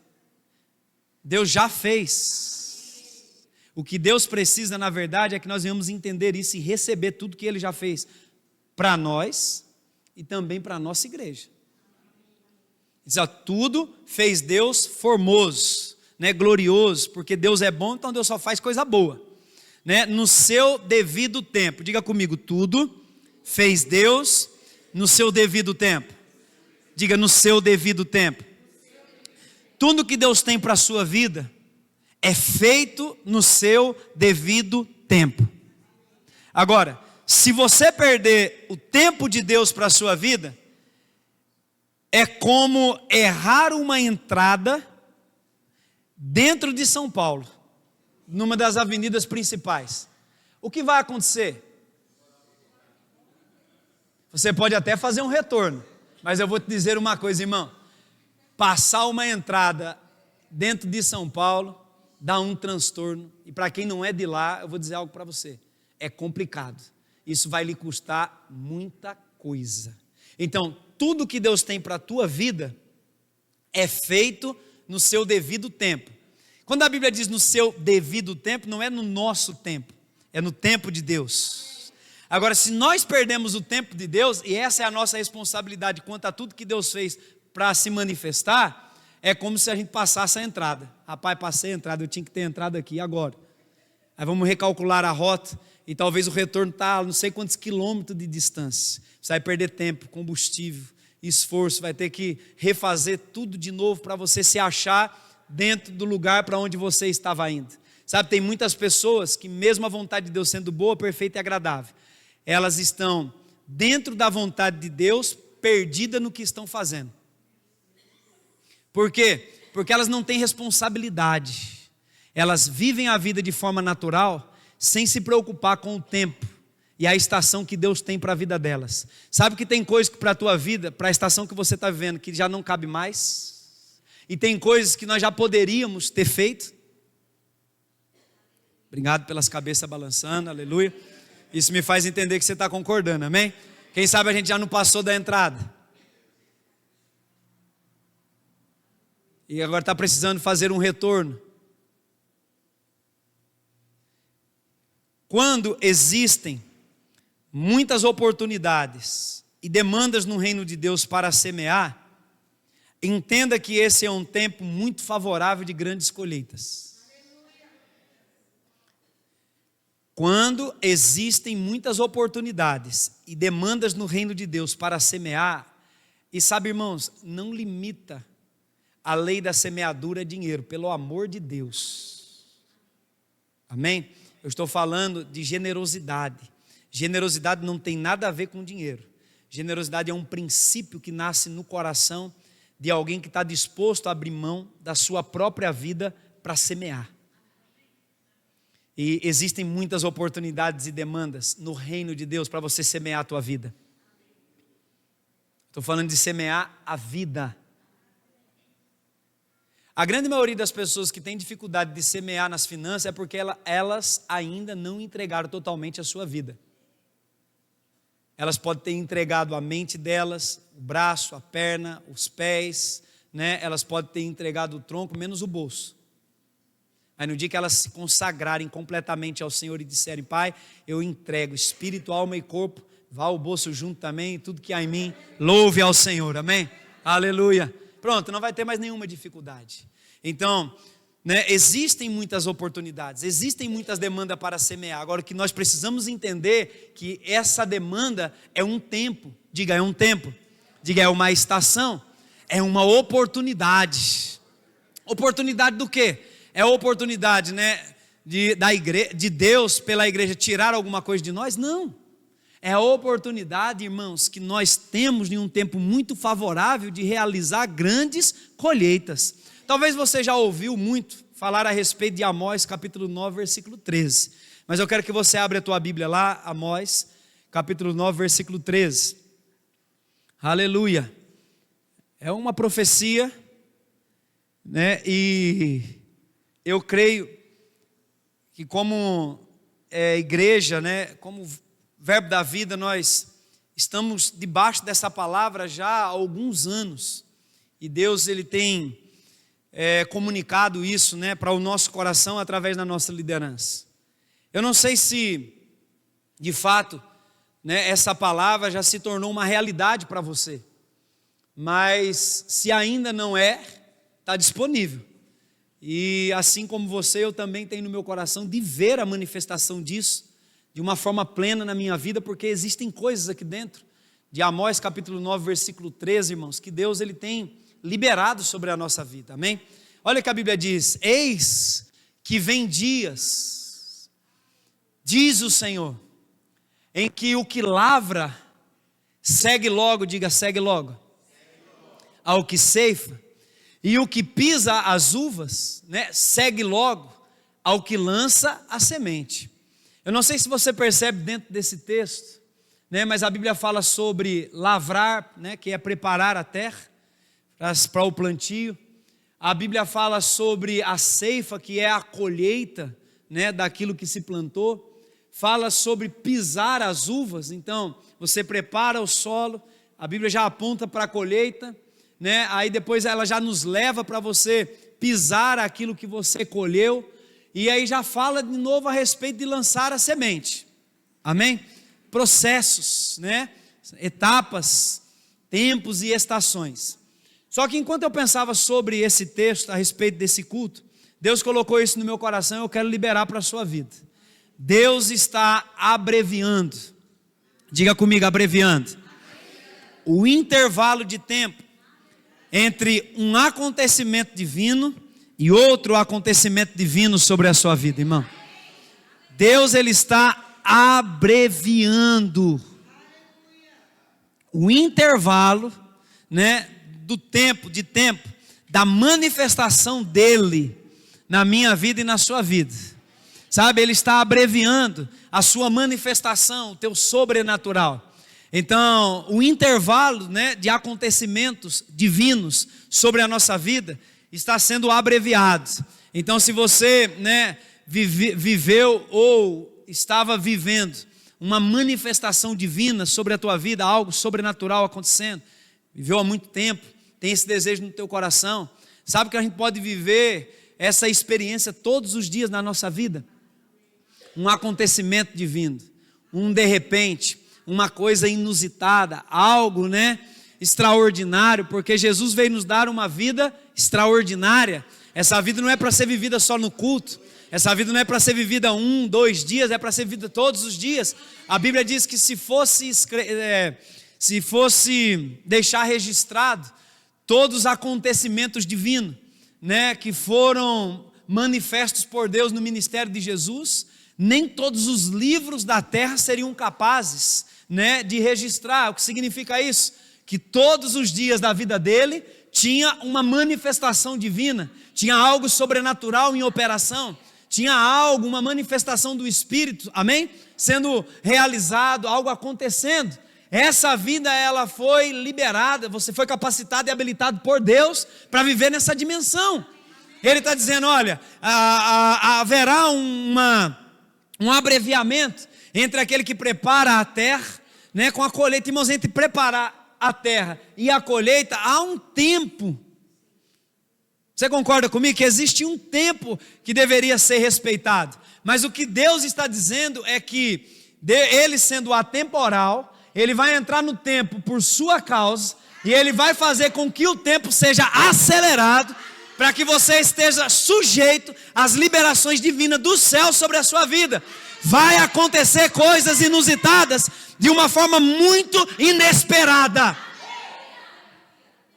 Deus já fez. O que Deus precisa, na verdade, é que nós venhamos entender isso e receber tudo que Ele já fez para nós e também para a nossa igreja. Diz, tudo fez Deus formoso, né, glorioso, porque Deus é bom, então Deus só faz coisa boa, né, no seu devido tempo. Diga comigo, tudo fez Deus no seu devido tempo. Diga, no seu devido tempo. Tudo que Deus tem para a sua vida é feito no seu devido tempo. Agora, se você perder o tempo de Deus para a sua vida, é como errar uma entrada dentro de São Paulo, numa das avenidas principais. O que vai acontecer? Você pode até fazer um retorno, mas eu vou te dizer uma coisa, irmão. Passar uma entrada dentro de São Paulo dá um transtorno. E para quem não é de lá, eu vou dizer algo para você. É complicado. Isso vai lhe custar muita coisa. Então, tudo que Deus tem para a tua vida é feito no seu devido tempo. Quando a Bíblia diz no seu devido tempo, não é no nosso tempo. É no tempo de Deus. Agora, se nós perdemos o tempo de Deus, e essa é a nossa responsabilidade quanto a tudo que Deus fez para se manifestar, é como se a gente passasse a entrada. Rapaz, passei a entrada, eu tinha que ter entrado aqui agora. Aí vamos recalcular a rota, e talvez o retorno está a não sei quantos quilômetros de distância. Você vai perder tempo, combustível, esforço, vai ter que refazer tudo de novo para você se achar dentro do lugar para onde você estava indo. Sabe, tem muitas pessoas que mesmo a vontade de Deus sendo boa, perfeita e agradável, elas estão dentro da vontade de Deus, perdidas no que estão fazendo. Por quê? Porque elas não têm responsabilidade. Elas vivem a vida de forma natural, sem se preocupar com o tempo e a estação que Deus tem para a vida delas. Sabe que tem coisas para a tua vida, para a estação que você está vivendo, que já não cabe mais? E tem coisas que nós já poderíamos ter feito? Obrigado pelas cabeças balançando, aleluia. Isso me faz entender que você está concordando, amém? Quem sabe a gente já não passou da entrada. E agora está precisando fazer um retorno. Quando existem muitas oportunidades e demandas no reino de Deus para semear, entenda que esse é um tempo muito favorável de grandes colheitas. Quando existem muitas oportunidades e demandas no reino de Deus para semear, e sabe, irmãos, não limita a lei da semeadura a dinheiro, pelo amor de Deus. Amém? Eu estou falando de generosidade. Generosidade não tem nada a ver com dinheiro. Generosidade é um princípio que nasce no coração de alguém que está disposto a abrir mão da sua própria vida para semear. E existem muitas oportunidades e demandas no reino de Deus para você semear a tua vida. Estou falando de semear a vida. A grande maioria das pessoas que tem dificuldade de semear nas finanças é porque elas ainda não entregaram totalmente a sua vida. Elas podem ter entregado a mente delas, o braço, a perna, os pés, né? Elas podem ter entregado o tronco, menos o bolso. Aí no dia que elas se consagrarem completamente ao Senhor e disserem: Pai, eu entrego espírito, alma e corpo, vá o bolso junto também, tudo que há em mim, louve ao Senhor, amém? Aleluia. Pronto, não vai ter mais nenhuma dificuldade. Então, né, existem muitas oportunidades, existem muitas demandas para semear. Agora, o que nós precisamos entender que essa demanda é um tempo. Diga, é um tempo. Diga, é uma estação. É uma oportunidade. Oportunidade do quê? É a oportunidade, né, de Deus pela igreja tirar alguma coisa de nós? Não. É a oportunidade, irmãos, que nós temos em um tempo muito favorável de realizar grandes colheitas. Talvez você já ouviu muito falar a respeito de Amós, capítulo 9, versículo 13. Mas eu quero que você abra a tua Bíblia lá, Amós, capítulo 9, versículo 13. Aleluia. É uma profecia, né? E eu creio que como igreja, né, como Verbo da Vida, nós estamos debaixo dessa palavra já há alguns anos. E Deus, Ele tem comunicado isso, né, para o nosso coração através da nossa liderança. Eu não sei se, de fato, né, essa palavra já se tornou uma realidade para você. Mas se ainda não está disponível. E assim como você, eu também tenho no meu coração de ver a manifestação disso de uma forma plena na minha vida, porque existem coisas aqui dentro de Amós capítulo 9, versículo 13, irmãos, que Deus ele tem liberado sobre a nossa vida, amém? Olha o que a Bíblia diz: eis que vem dias, diz o Senhor, em que o que lavra segue logo, diga segue logo, ao que ceifa, e o que pisa as uvas, né, segue logo ao que lança a semente. Eu não sei se você percebe dentro desse texto, né, mas a Bíblia fala sobre lavrar, né, que é preparar a terra para o plantio. A Bíblia fala sobre a ceifa, que é a colheita, né, daquilo que se plantou. Fala sobre pisar as uvas, então você prepara o solo, a Bíblia já aponta para a colheita, né, aí depois ela já nos leva para você pisar aquilo que você colheu. E aí já fala de novo a respeito de lançar a semente, amém? Processos, né? Etapas, tempos e estações. Só que enquanto eu pensava sobre esse texto, a respeito desse culto, Deus colocou isso no meu coração e eu quero liberar para a sua vida. Deus está abreviando, diga comigo, abreviando. o intervalo de tempo entre um acontecimento divino e outro acontecimento divino sobre a sua vida, irmão. Deus, ele está abreviando o intervalo, né, do tempo, da manifestação dele na minha vida e na sua vida. Sabe, ele está abreviando a sua manifestação, o teu sobrenatural. Então, o intervalo, né, de acontecimentos divinos sobre a nossa vida está sendo abreviado. Então, se você, né, viveu ou estava vivendo uma manifestação divina sobre a tua vida, algo sobrenatural acontecendo, viveu há muito tempo, tem esse desejo no teu coração, sabe que a gente pode viver essa experiência todos os dias na nossa vida? Um acontecimento divino, um de repente, uma coisa inusitada, algo, né, extraordinário, porque Jesus veio nos dar uma vida extraordinária. Essa vida não é para ser vivida só no culto, essa vida não é para ser vivida 1, 2 dias, é para ser vivida todos os dias. A Bíblia diz que se fosse deixar registrado todos os acontecimentos divinos, né, que foram manifestos por Deus no ministério de Jesus, nem todos os livros da terra seriam capazes, né, de registrar. O que significa isso? Que todos os dias da vida dele tinha uma manifestação divina, tinha algo sobrenatural em operação, tinha algo, uma manifestação do Espírito, amém? Sendo realizado, algo acontecendo. Essa vida, ela foi liberada, você foi capacitado e habilitado por Deus para viver nessa dimensão. Ele está dizendo, olha, haverá um abreviamento entre aquele que prepara a terra, né, com a colheita. Irmãos, entre preparar a terra e a colheita, há um tempo. Você concorda comigo que existe um tempo que deveria ser respeitado? Mas o que Deus está dizendo é que ele, sendo atemporal, ele vai entrar no tempo por sua causa, e ele vai fazer com que o tempo seja acelerado, para que você esteja sujeito às liberações divinas do céu sobre a sua vida. Vai acontecer coisas inusitadas de uma forma muito inesperada.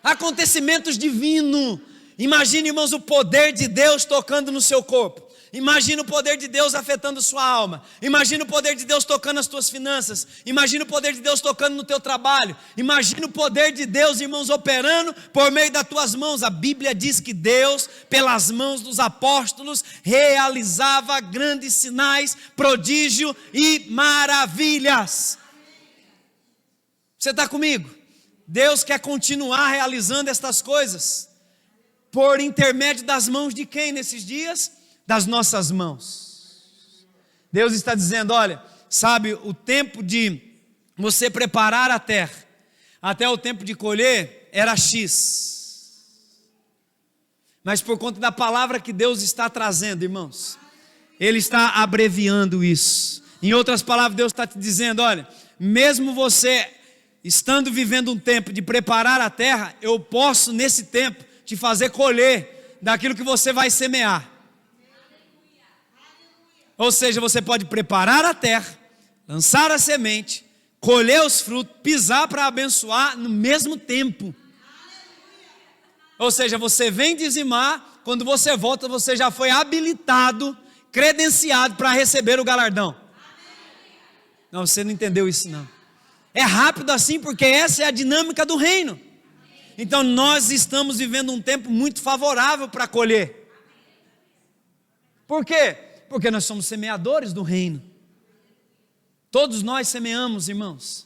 Acontecimentos divinos. Imagine, irmãos, o poder de Deus tocando no seu corpo. Imagina o poder de Deus afetando sua alma. Imagina o poder de Deus tocando as tuas finanças. Imagina o poder de Deus tocando no teu trabalho. Imagina o poder de Deus, irmãos, operando por meio das tuas mãos. A Bíblia diz que Deus, pelas mãos dos apóstolos, realizava grandes sinais, prodígio e maravilhas. Você está comigo? Deus quer continuar realizando estas coisas. Por intermédio das mãos de quem nesses dias? Das nossas mãos. Deus está dizendo, olha, sabe, o tempo de você preparar a terra até o tempo de colher era X. Mas por conta da palavra que Deus está trazendo, irmãos, Ele está abreviando isso. Em outras palavras, Deus está te dizendo, olha, mesmo você estando vivendo um tempo de preparar a terra, eu posso nesse tempo te fazer colher daquilo que você vai semear. Ou seja, você pode preparar a terra, lançar a semente, colher os frutos, pisar para abençoar no mesmo tempo. Ou seja, você vem dizimar, quando você volta, você já foi habilitado, credenciado para receber o galardão. Não, você não entendeu isso não. É rápido assim porque essa é a dinâmica do reino. Então nós estamos vivendo um tempo muito favorável para colher. Por quê? Porque nós somos semeadores do reino. Todos nós semeamos, irmãos.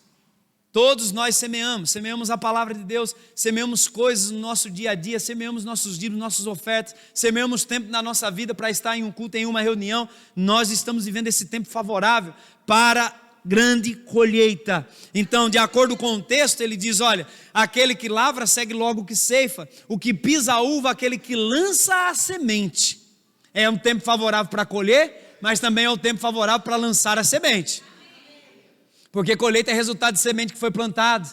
Todos nós semeamos a palavra de Deus, semeamos coisas no nosso dia a dia, semeamos nossos dízimos, nossas ofertas, semeamos tempo na nossa vida para estar em um culto, em uma reunião. Nós estamos vivendo esse tempo favorável para grande colheita. Então, de acordo com o texto, ele diz, olha, aquele que lavra segue logo o que ceifa, o que pisa a uva, aquele que lança a semente. É um tempo favorável para colher, mas também é um tempo favorável para lançar a semente. Porque colheita é resultado de semente que foi plantada.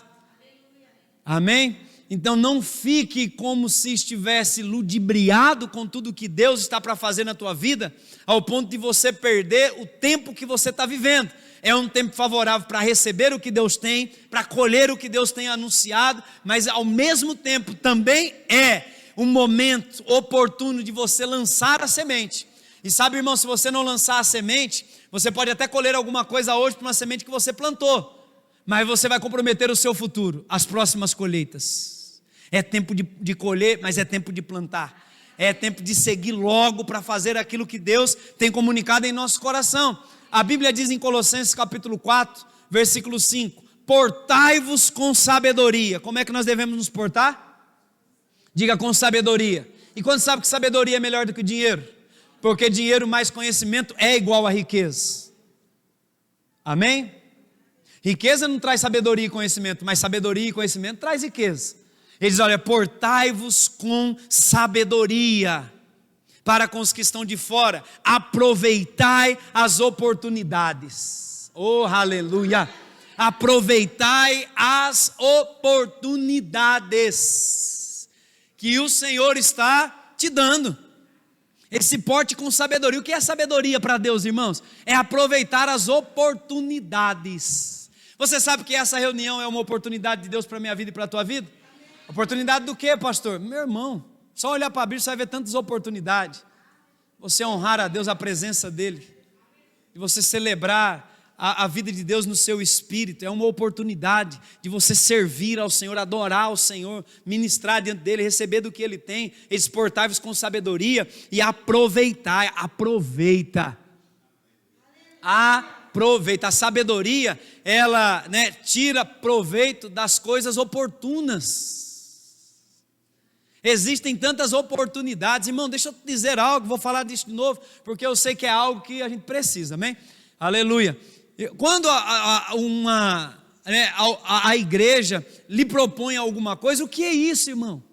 Amém? Então não fique como se estivesse ludibriado com tudo que Deus está para fazer na tua vida, ao ponto de você perder o tempo que você está vivendo. é um tempo favorável para receber o que Deus tem, para colher o que Deus tem anunciado, mas ao mesmo tempo também é um momento oportuno de você lançar a semente. E sabe, irmão, se você não lançar a semente, você pode até colher alguma coisa hoje para uma semente que você plantou, mas você vai comprometer o seu futuro, as próximas colheitas. É tempo de colher, mas é tempo de plantar. É tempo de seguir logo para fazer aquilo que Deus tem comunicado em nosso coração. A Bíblia diz em Colossenses capítulo 4, versículo 5, portai-vos com sabedoria. Como é que nós devemos nos portar? Diga, com sabedoria. E quando sabe que sabedoria é melhor do que dinheiro? Porque dinheiro mais conhecimento é igual a riqueza. Amém? Riqueza não traz sabedoria e conhecimento, mas sabedoria e conhecimento traz riqueza. Ele diz, olha, portai-vos com sabedoria para com os que estão de fora, aproveitai as oportunidades. Oh, aleluia! Aproveitai as oportunidades que o Senhor está te dando. Esse porte com sabedoria. O que é sabedoria para Deus, irmãos? É aproveitar as oportunidades. Você sabe que essa reunião é uma oportunidade de Deus para a minha vida e para a tua vida? Oportunidade do que, pastor? Meu irmão, só olhar para a Bíblia você vai ver tantas oportunidades. Você honrar a Deus, a presença dEle, e você celebrar a vida de Deus no seu espírito, é uma oportunidade de você servir ao Senhor, adorar ao Senhor, ministrar diante dEle, receber do que Ele tem, exportar-vos com sabedoria e aproveitar, aproveita. A sabedoria, ela tira proveito das coisas oportunas. Existem tantas oportunidades, irmão, deixa eu te dizer algo, vou falar disso de novo, porque eu sei que é algo que a gente precisa, amém? Aleluia. Quando a igreja lhe propõe alguma coisa, o que é isso, irmão?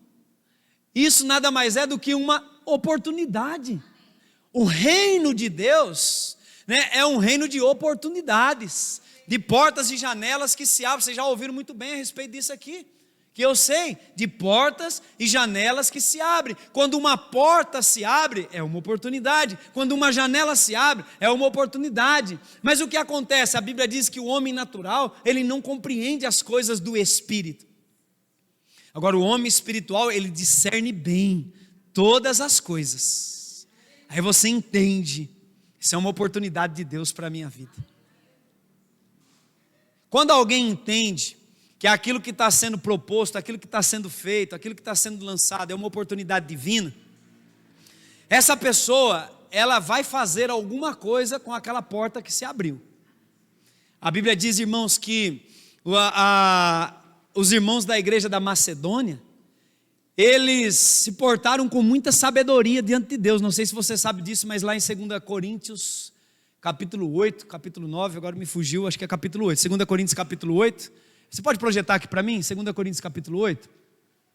Isso nada mais é do que uma oportunidade. O reino de Deus é um reino de oportunidades, de portas e janelas que se abrem. Vocês já ouviram muito bem a respeito disso aqui, que eu sei, de portas e janelas que se abrem. Quando uma porta se abre, é uma oportunidade. Quando uma janela se abre, é uma oportunidade. Mas o que acontece? A Bíblia diz que o homem natural, ele não compreende as coisas do Espírito. Agora o homem espiritual, ele discerne bem todas as coisas. Aí você entende, isso é uma oportunidade de Deus para a minha vida. Quando alguém entende que aquilo que está sendo proposto, aquilo que está sendo feito, aquilo que está sendo lançado é uma oportunidade divina, essa pessoa, ela vai fazer alguma coisa com aquela porta que se abriu. A Bíblia diz, irmãos, que os irmãos da igreja da Macedônia, eles se portaram com muita sabedoria diante de Deus. Não sei se você sabe disso, mas lá em 2 Coríntios, capítulo 8, capítulo 9, agora me fugiu, acho que é capítulo 8, 2 Coríntios capítulo 8, você pode projetar aqui para mim? 2 Coríntios capítulo 8,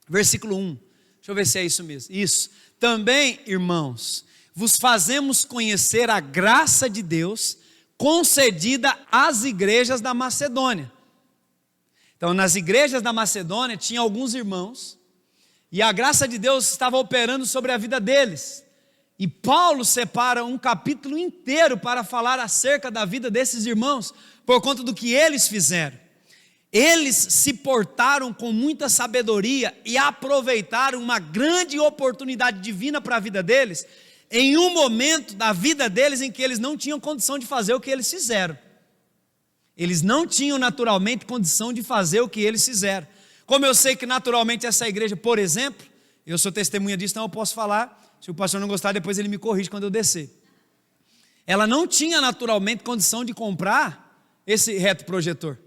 versículo 1. Deixa eu ver se é isso mesmo. Isso. Também, irmãos, vos fazemos conhecer a graça de Deus concedida às igrejas da Macedônia. Então, nas igrejas da Macedônia, tinha alguns irmãos, e a graça de Deus estava operando sobre a vida deles. E Paulo separa um capítulo inteiro para falar acerca da vida desses irmãos, por conta do que eles fizeram. Eles se portaram com muita sabedoria e aproveitaram uma grande oportunidade divina para a vida deles, em um momento da vida deles em que eles não tinham condição de fazer o que eles fizeram. Eles não tinham naturalmente condição de fazer o que eles fizeram. Como eu sei que naturalmente essa igreja, por exemplo, eu sou testemunha disso, então eu posso falar, se o pastor não gostar, depois ele me corrige quando eu descer. Ela não tinha naturalmente condição de comprar esse retroprojetor.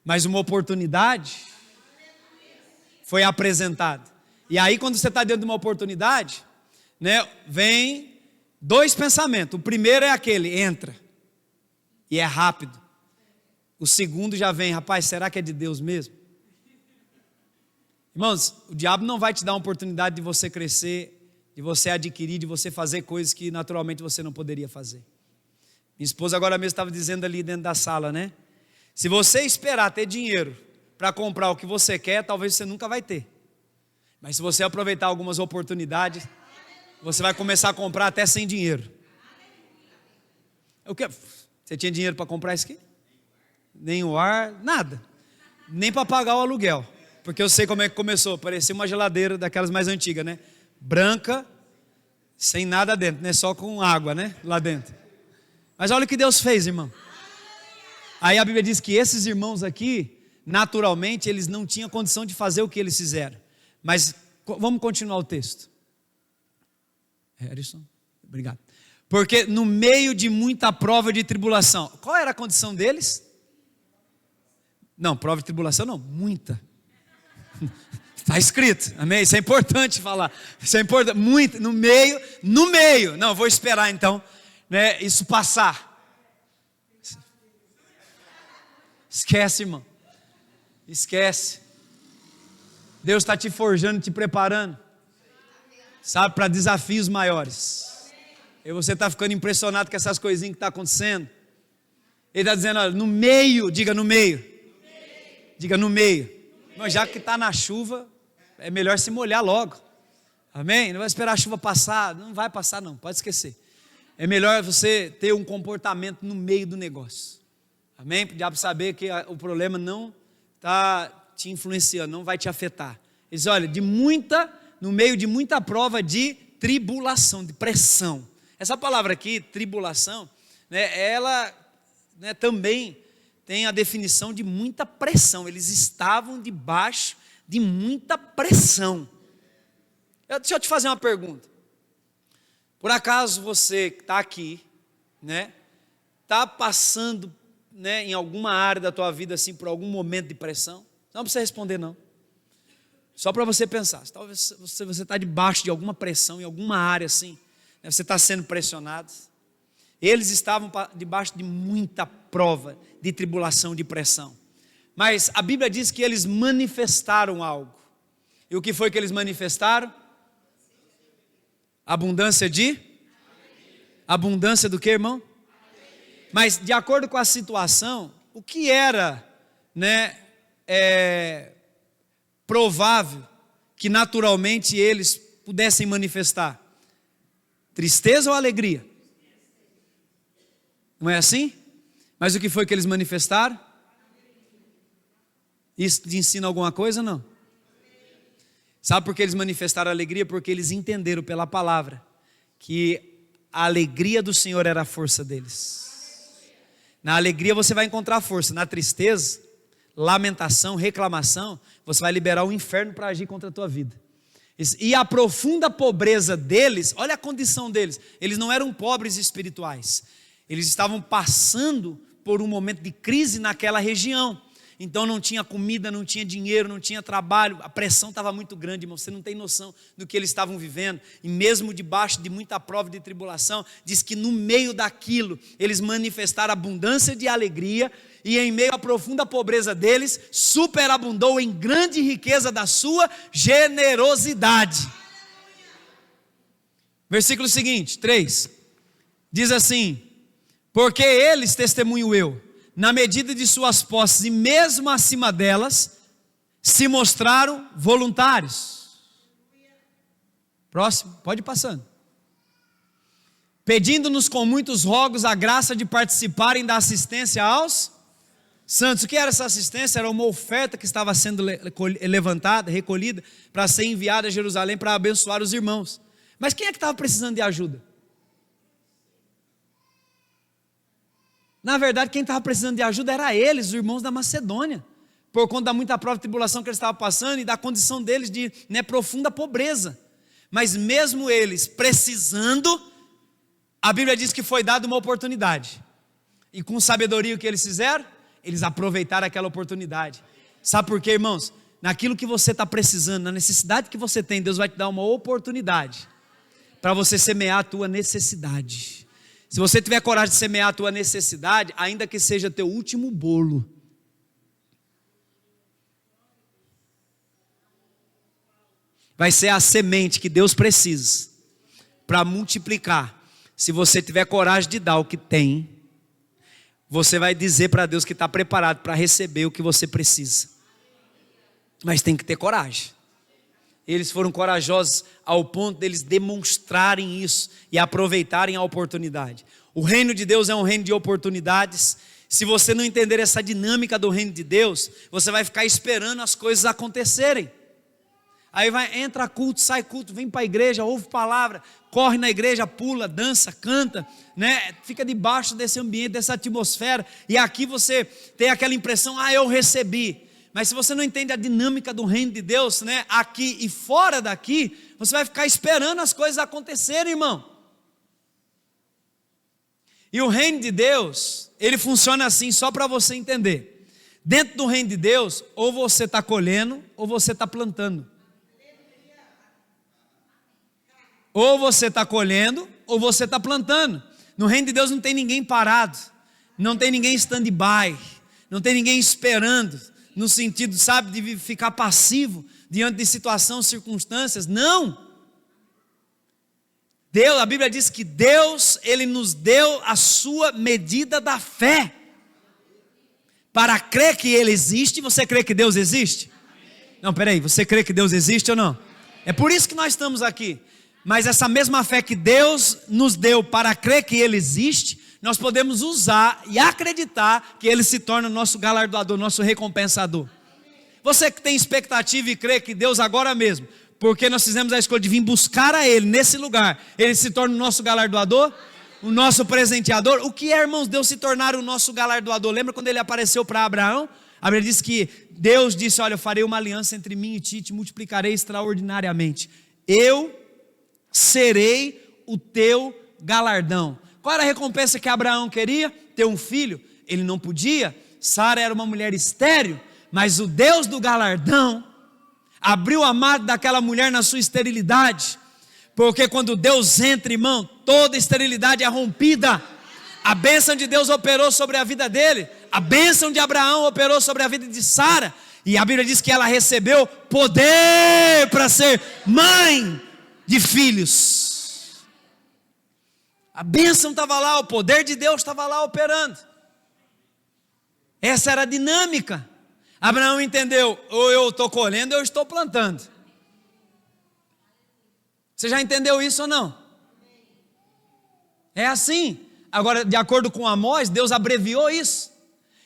Mas uma oportunidade foi apresentada. E aí quando você está dentro de uma oportunidade, vem dois pensamentos. O primeiro é aquele, entra. E é rápido. O segundo já vem, rapaz, será que é de Deus mesmo? Irmãos, o diabo não vai te dar uma oportunidade de você crescer, de você adquirir, de você fazer coisas que naturalmente você não poderia fazer. Minha esposa agora mesmo estava dizendo ali dentro da sala, se você esperar ter dinheiro para comprar o que você quer, talvez você nunca vai ter. Mas se você aproveitar algumas oportunidades, você vai começar a comprar até sem dinheiro. Você tinha dinheiro para comprar isso aqui? Nem o ar, nada. Nem para pagar o aluguel. Porque eu sei como é que começou. Parecia uma geladeira daquelas mais antigas, né? Branca, sem nada dentro, né? Só com água, né? Lá dentro. Mas olha o que Deus fez, irmão. Aí a Bíblia diz que esses irmãos aqui, naturalmente, eles não tinham condição de fazer o que eles fizeram. Mas vamos continuar o texto. Harrison, obrigado. Porque no meio de muita prova de tribulação, qual era a condição deles? Não, prova de tribulação não, muita. Está escrito, amém? Isso é importante falar. Isso é importante, muito, no meio. Não, vou esperar então, né, isso passar. Esquece, irmão. Esquece. Deus está te forjando, te preparando, sabe, para desafios maiores. E você está ficando impressionado com essas coisinhas que estão acontecendo. Ele está dizendo, olha, no meio, diga no meio. Diga no meio. Mas já que está na chuva, é melhor se molhar logo. Amém? Não vai esperar a chuva passar. Não vai passar não, pode esquecer. É melhor você ter um comportamento no meio do negócio. Amém? Para saber que o problema não está te influenciando, não vai te afetar. Ele diz, olha, no meio de muita prova de tribulação, de pressão. Essa palavra aqui, tribulação, né, ela, né, também tem a definição de muita pressão. Eles estavam debaixo de muita pressão. Deixa eu te fazer uma pergunta. Por acaso você que está aqui, né, está passando, né, em alguma área da tua vida assim, por algum momento de pressão? Não precisa responder não. Só para você pensar. Talvez você está debaixo de alguma pressão em alguma área assim, né, você está sendo pressionado. Eles estavam debaixo de muita prova, de tribulação, de pressão. Mas a Bíblia diz que eles manifestaram algo. E o que foi que eles manifestaram? Abundância de? Abundância do que, irmão? Mas de acordo com a situação, o que era, né, provável que naturalmente eles pudessem manifestar? Tristeza ou alegria? Não é assim? Mas o que foi que eles manifestaram? Isso te ensina alguma coisa ou não? Sabe por que eles manifestaram alegria? Porque eles entenderam pela palavra que a alegria do Senhor era a força deles. Na alegria você vai encontrar força. Na tristeza, lamentação, reclamação, você vai liberar o inferno para agir contra a tua vida. E a profunda pobreza deles, olha a condição deles. Eles não eram pobres espirituais. Eles estavam passando por um momento de crise naquela região. Então não tinha comida, não tinha dinheiro, não tinha trabalho. A pressão estava muito grande, irmão. Você não tem noção do que eles estavam vivendo. E mesmo debaixo de muita prova de tribulação, diz que no meio daquilo, eles manifestaram abundância de alegria. E em meio à profunda pobreza deles, superabundou em grande riqueza da sua generosidade. Versículo seguinte, 3. Diz assim: porque eles, testemunho eu, na medida de suas posses e mesmo acima delas, se mostraram voluntários. Próximo, pode ir passando. Pedindo-nos com muitos rogos a graça de participarem da assistência aos santos. O que era essa assistência? Era uma oferta que estava sendo levantada, recolhida, para ser enviada a Jerusalém para abençoar os irmãos. Mas quem é que estava precisando de ajuda? Na verdade, quem estava precisando de ajuda era eles, os irmãos da Macedônia, por conta da muita prova e tribulação que eles estavam passando e da condição deles de, né, profunda pobreza. Mas mesmo eles precisando, a Bíblia diz que foi dada uma oportunidade. E com sabedoria o que eles fizeram? Eles aproveitaram aquela oportunidade. Sabe por quê, irmãos? Naquilo que você está precisando, na necessidade que você tem, Deus vai te dar uma oportunidade para você semear a tua necessidade. Se você tiver coragem de semear a tua necessidade, ainda que seja teu último bolo, vai ser a semente que Deus precisa para multiplicar. Se você tiver coragem de dar o que tem, você vai dizer para Deus que está preparado para receber o que você precisa. Mas tem que ter coragem. Eles foram corajosos ao ponto deles demonstrarem isso e aproveitarem a oportunidade. O reino de Deus é um reino de oportunidades. Se você não entender essa dinâmica do reino de Deus, você vai ficar esperando as coisas acontecerem. Aí entra culto, sai culto, vem para a igreja, ouve palavra, corre na igreja, pula, dança, canta, né? Fica debaixo desse ambiente, dessa atmosfera, e aqui você tem aquela impressão, eu recebi. Mas se você não entende a dinâmica do reino de Deus, né? Aqui e fora daqui, você vai ficar esperando as coisas acontecerem, irmão. E o reino de Deus, ele funciona assim, só para você entender. Dentro do reino de Deus, ou você está colhendo, ou você está plantando. Ou você está colhendo, ou você está plantando. No reino de Deus não tem ninguém parado, não tem ninguém stand-by, não tem ninguém esperando, no sentido, sabe, de ficar passivo diante de situações, circunstâncias. Não! Deus, a Bíblia diz que Deus, Ele nos deu a sua medida da fé. Para crer que Ele existe, você crê que Deus existe? Não, peraí, você crê que Deus existe ou não? É por isso que nós estamos aqui. Mas essa mesma fé que Deus nos deu para crer que Ele existe, nós podemos usar e acreditar que Ele se torna nosso galardoador, nosso recompensador. Você que tem expectativa e crê que Deus agora mesmo, porque nós fizemos a escolha de vir buscar a Ele nesse lugar, Ele se torna o nosso galardoador, o nosso presenteador. O que é, irmãos, Deus se tornar o nosso galardoador? Lembra quando Ele apareceu para Abraão? A Bíblia diz que Deus disse, olha, eu farei uma aliança entre mim e ti, e te multiplicarei extraordinariamente. Eu serei o teu galardão. Qual era a recompensa que Abraão queria? Ter um filho. Ele não podia. Sara era uma mulher estéril, mas o Deus do galardão abriu a madre daquela mulher na sua esterilidade, porque quando Deus entra, irmão, toda esterilidade é rompida. A bênção de Deus operou sobre a vida dele, a bênção de Abraão operou sobre a vida de Sara, e a Bíblia diz que ela recebeu poder para ser mãe de filhos. A bênção estava lá, o poder de Deus estava lá operando. Essa era a dinâmica. Abraão entendeu, ou eu estou colhendo, ou eu estou plantando. Você já entendeu isso ou não? É assim. Agora, de acordo com Amós, Deus abreviou isso.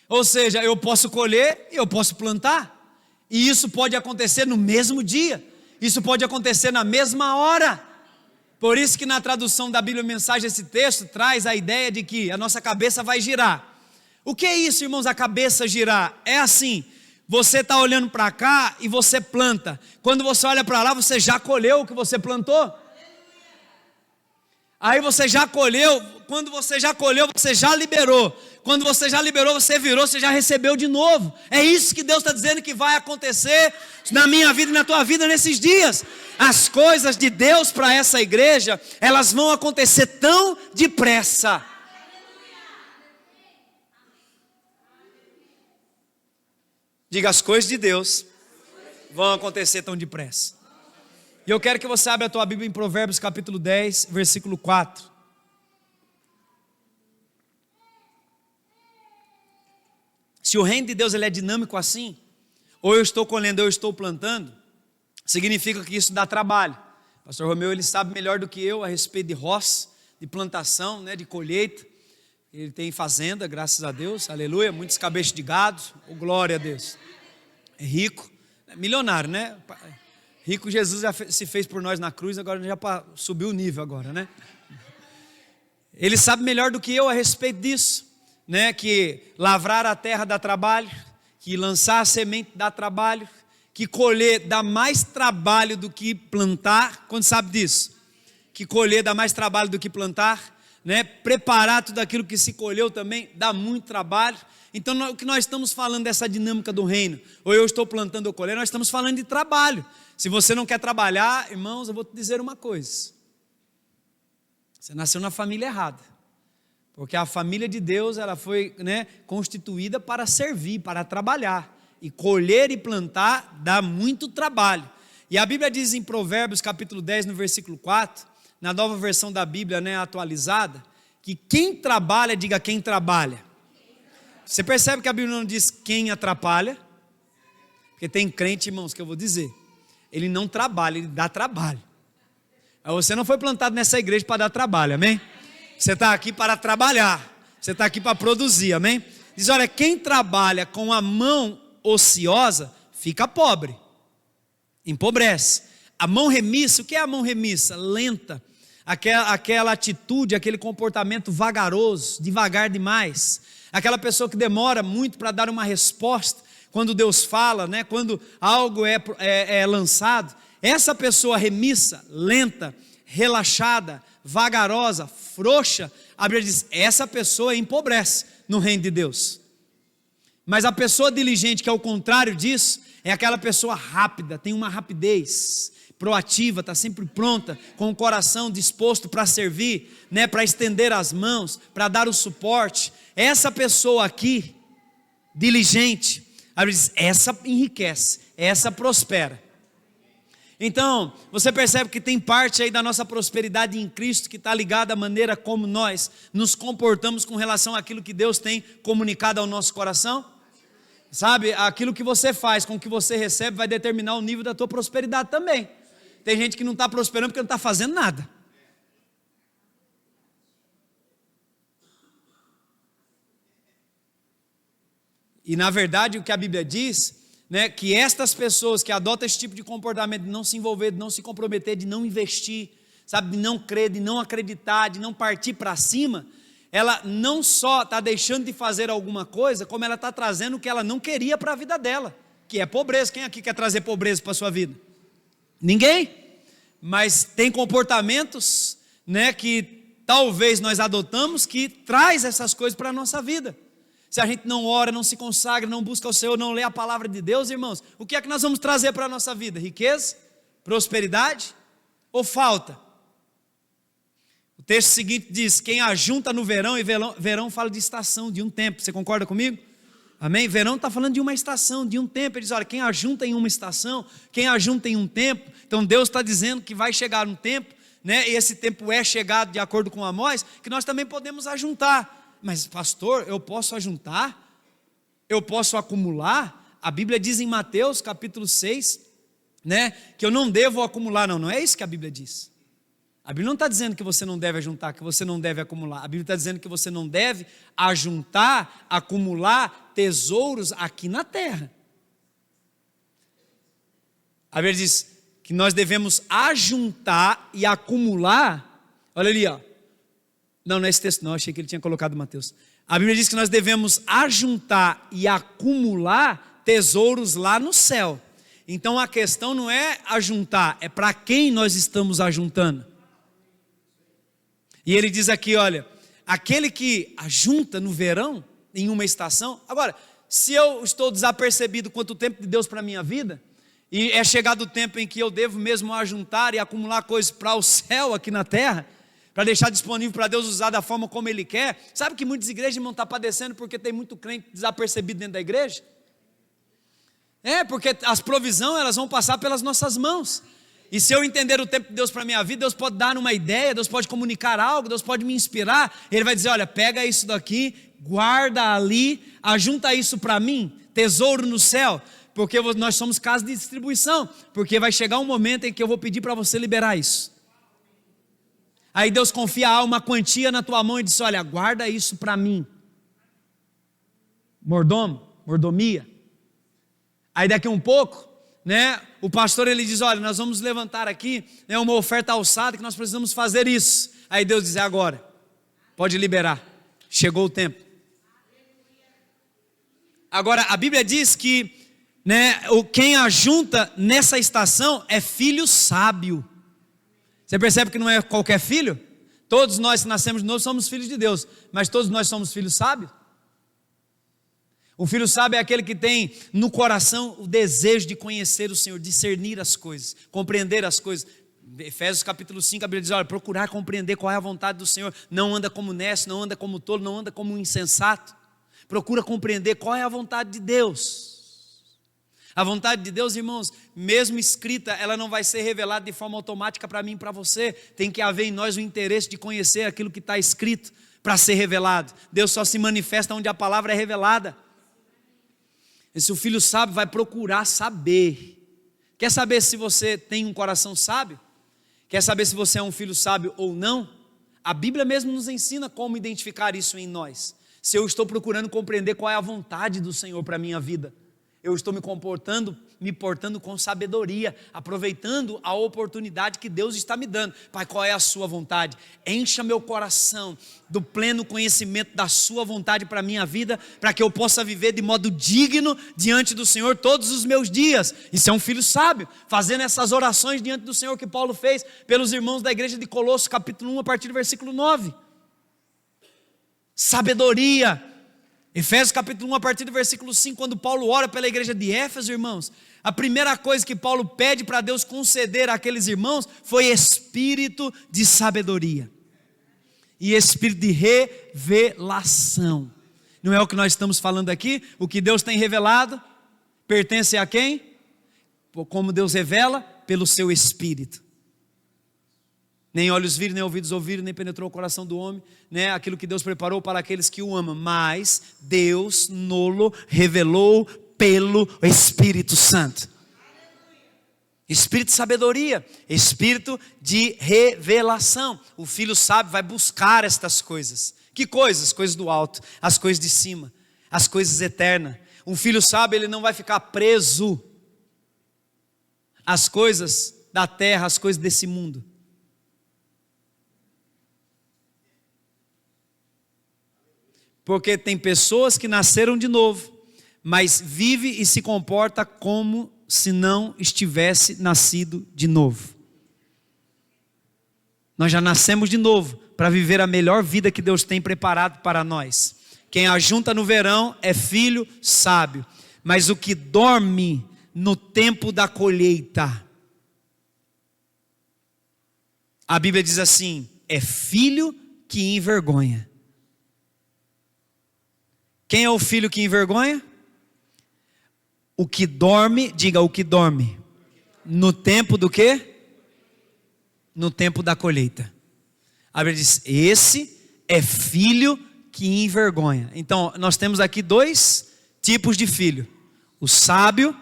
Ou seja, eu posso colher e eu posso plantar. E isso pode acontecer no mesmo dia. Isso pode acontecer na mesma hora. Por isso que na tradução da Bíblia Mensagem, esse texto traz a ideia de que a nossa cabeça vai girar. O que é isso, irmãos, a cabeça girar? É assim, você está olhando para cá e você planta. Quando você olha para lá, você já colheu o que você plantou. Aí você já colheu, quando você já colheu, você já liberou. Quando você já liberou, você virou, você já recebeu de novo. É isso que Deus está dizendo que vai acontecer na minha vida e na tua vida nesses dias. As coisas de Deus para essa igreja, elas vão acontecer tão depressa. Diga, as coisas de Deus vão acontecer tão depressa. E eu quero que você abra a tua Bíblia em Provérbios capítulo 10, versículo 4. Se o reino de Deus ele é dinâmico assim, ou eu estou colhendo, ou eu estou plantando, significa que isso dá trabalho. Pastor Romeu, ele sabe melhor do que eu a respeito de roça, de plantação, né, de colheita. Ele tem fazenda, graças a Deus, aleluia, muitos cabeças de gado, oh, glória a Deus. É rico, é milionário, né? Rico Jesus já se fez por nós na cruz, agora já subiu o nível agora, né? Ele sabe melhor do que eu a respeito disso, né? Que lavrar a terra dá trabalho, que lançar a semente dá trabalho, que colher dá mais trabalho do que plantar. Quando sabe disso? Que colher dá mais trabalho do que plantar, né? Preparar tudo aquilo que se colheu também dá muito trabalho. Então o que nós estamos falando dessa dinâmica do reino, ou eu estou plantando ou colhendo, nós estamos falando de trabalho. Se você não quer trabalhar, irmãos, eu vou te dizer uma coisa: você nasceu na família errada, porque a família de Deus ela foi, né, constituída para servir, para trabalhar, e colher e plantar dá muito trabalho. E a Bíblia diz em Provérbios capítulo 10 no versículo 4, na nova versão da Bíblia, né, atualizada, que quem trabalha, diga quem trabalha. Você percebe que a Bíblia não diz quem atrapalha? Porque tem crente, irmãos, que eu vou dizer, ele não trabalha, ele dá trabalho. Você não foi plantado nessa igreja para dar trabalho, amém? Você está aqui para trabalhar. Você está aqui para produzir, amém? Diz, olha, quem trabalha com a mão ociosa, fica pobre. Empobrece. A mão remissa, o que é a mão remissa? Lenta. Aquela atitude, aquele comportamento vagaroso, devagar demais. Aquela pessoa que demora muito para dar uma resposta, quando Deus fala, né? Quando algo é lançado. Essa pessoa remissa, lenta, relaxada, vagarosa, frouxa, a Bíblia diz, essa pessoa empobrece no reino de Deus. Mas a pessoa diligente, que é o contrário disso, é aquela pessoa rápida, tem uma rapidez, proativa, está sempre pronta, com o coração disposto para servir, né, para estender as mãos, para dar o suporte. Essa pessoa aqui, diligente, a Bíblia diz, essa enriquece, essa prospera. Então, você percebe que tem parte aí da nossa prosperidade em Cristo que está ligada à maneira como nós nos comportamos com relação àquilo que Deus tem comunicado ao nosso coração? Sabe, aquilo que você faz com o que você recebe vai determinar o nível da tua prosperidade também. Tem gente que não está prosperando porque não está fazendo nada. E na verdade o que a Bíblia diz, né, que estas pessoas que adotam esse tipo de comportamento, de não se envolver, de não se comprometer, de não investir, sabe, de não crer, de não acreditar, de não partir para cima, ela não só está deixando de fazer alguma coisa, como ela está trazendo o que ela não queria para a vida dela, que é pobreza. Quem aqui quer trazer pobreza para a sua vida? Ninguém. Mas tem comportamentos, né, que talvez nós adotamos que traz essas coisas para a nossa vida. Se a gente não ora, não se consagra, não busca o Senhor, não lê a palavra de Deus, irmãos, o que é que nós vamos trazer para a nossa vida? Riqueza? Prosperidade? Ou falta? O texto seguinte diz, quem ajunta no verão, e verão fala de estação, de um tempo, você concorda comigo? Amém? Verão está falando de uma estação, de um tempo. Ele diz, olha, quem ajunta em uma estação, quem ajunta em um tempo. Então Deus está dizendo que vai chegar um tempo, né? E esse tempo é chegado de acordo com Amós, que nós também podemos ajuntar. Mas pastor, eu posso ajuntar? Eu posso acumular? A Bíblia diz em Mateus capítulo 6, né, que eu não devo acumular. Não é isso que a Bíblia diz. A Bíblia não está dizendo que você não deve ajuntar, que você não deve acumular. A Bíblia está dizendo que você não deve ajuntar, acumular tesouros aqui na terra. A Bíblia diz que nós devemos ajuntar e acumular. Olha ali, ó. Não é esse texto não, achei que ele tinha colocado Mateus. A Bíblia diz que nós devemos ajuntar e acumular tesouros lá no céu. Então a questão não é ajuntar, é para quem nós estamos ajuntando. E ele diz aqui, olha, aquele que ajunta no verão, em uma estação. Agora, se eu estou desapercebido quanto o tempo de Deus para a minha vida, e é chegado o tempo em que eu devo mesmo ajuntar e acumular coisas para o céu aqui na terra, para deixar disponível para Deus usar da forma como Ele quer. Sabe que muitas igrejas não estão padecendo porque tem muito crente desapercebido dentro da igreja? É, porque as provisões elas vão passar pelas nossas mãos. E se eu entender o tempo de Deus para a minha vida, Deus pode dar uma ideia, Deus pode comunicar algo, Deus pode me inspirar. Ele vai dizer, olha, pega isso daqui, guarda ali, ajunta isso para mim, tesouro no céu. Porque nós somos casa de distribuição. Porque vai chegar um momento em que eu vou pedir para você liberar isso. Aí Deus confia uma quantia na tua mão e diz, olha, guarda isso para mim. Mordomia. Aí daqui um pouco, né, o pastor ele diz, olha, nós vamos levantar aqui, né, uma oferta alçada que nós precisamos fazer isso. Aí Deus diz, agora, pode liberar, chegou o tempo. Agora a Bíblia diz que, né, quem ajunta nessa estação é filho sábio. Você percebe que não é qualquer filho? Todos nós que nascemos de novo somos filhos de Deus, mas todos nós somos filhos sábios? O filho sábio é aquele que tem no coração o desejo de conhecer o Senhor, discernir as coisas, compreender as coisas. Efésios capítulo 5, a Bíblia diz, olha, procurar compreender qual é a vontade do Senhor. Não anda como necio, não anda como tolo, não anda como um insensato. Procura compreender qual é a vontade de Deus. A vontade de Deus, irmãos, mesmo escrita, ela não vai ser revelada de forma automática para mim e para você. Tem que haver em nós o interesse de conhecer aquilo que está escrito para ser revelado. Deus só se manifesta onde a palavra é revelada. Esse o filho sábio vai procurar saber. Quer saber se você tem um coração sábio? Quer saber se você é um filho sábio ou não? A Bíblia mesmo nos ensina como identificar isso em nós. Se eu estou procurando compreender qual é a vontade do Senhor para a minha vida, eu estou me portando com sabedoria, aproveitando a oportunidade que Deus está me dando. Pai, qual é a sua vontade? Encha meu coração do pleno conhecimento da sua vontade para a minha vida, para que eu possa viver de modo digno diante do Senhor todos os meus dias. Isso é um filho sábio, fazendo essas orações diante do Senhor que Paulo fez pelos irmãos da igreja de Colossos, capítulo 1, a partir do versículo 9. Sabedoria. Efésios capítulo 1, a partir do versículo 5, quando Paulo ora pela igreja de Éfeso, irmãos, a primeira coisa que Paulo pede para Deus conceder àqueles irmãos foi espírito de sabedoria e espírito de revelação. Não é o que nós estamos falando aqui? O que Deus tem revelado pertence a quem? Como Deus revela? Pelo seu espírito. Nem olhos viram, nem ouvidos ouviram, nem penetrou o coração do homem, né? Aquilo que Deus preparou para aqueles que o amam, mas Deus nolo revelou pelo Espírito Santo. Espírito de sabedoria, espírito de revelação. O filho sábio vai buscar estas coisas. Que coisas? Coisas do alto, as coisas de cima, as coisas eternas. Um filho sábio, ele não vai ficar preso às coisas da terra, às coisas desse mundo. Porque tem pessoas que nasceram de novo, mas vive e se comporta como se não estivesse nascido de novo. Nós já nascemos de novo para viver a melhor vida que Deus tem preparado para nós. Quem ajunta no verão é filho sábio, mas o que dorme no tempo da colheita, a Bíblia diz assim, é filho que envergonha. Quem é o filho que envergonha? O que dorme, diga o que dorme. No tempo do quê? No tempo da colheita. A Bíblia diz, esse é filho que envergonha. Então, nós temos aqui dois tipos de filho. O sábio,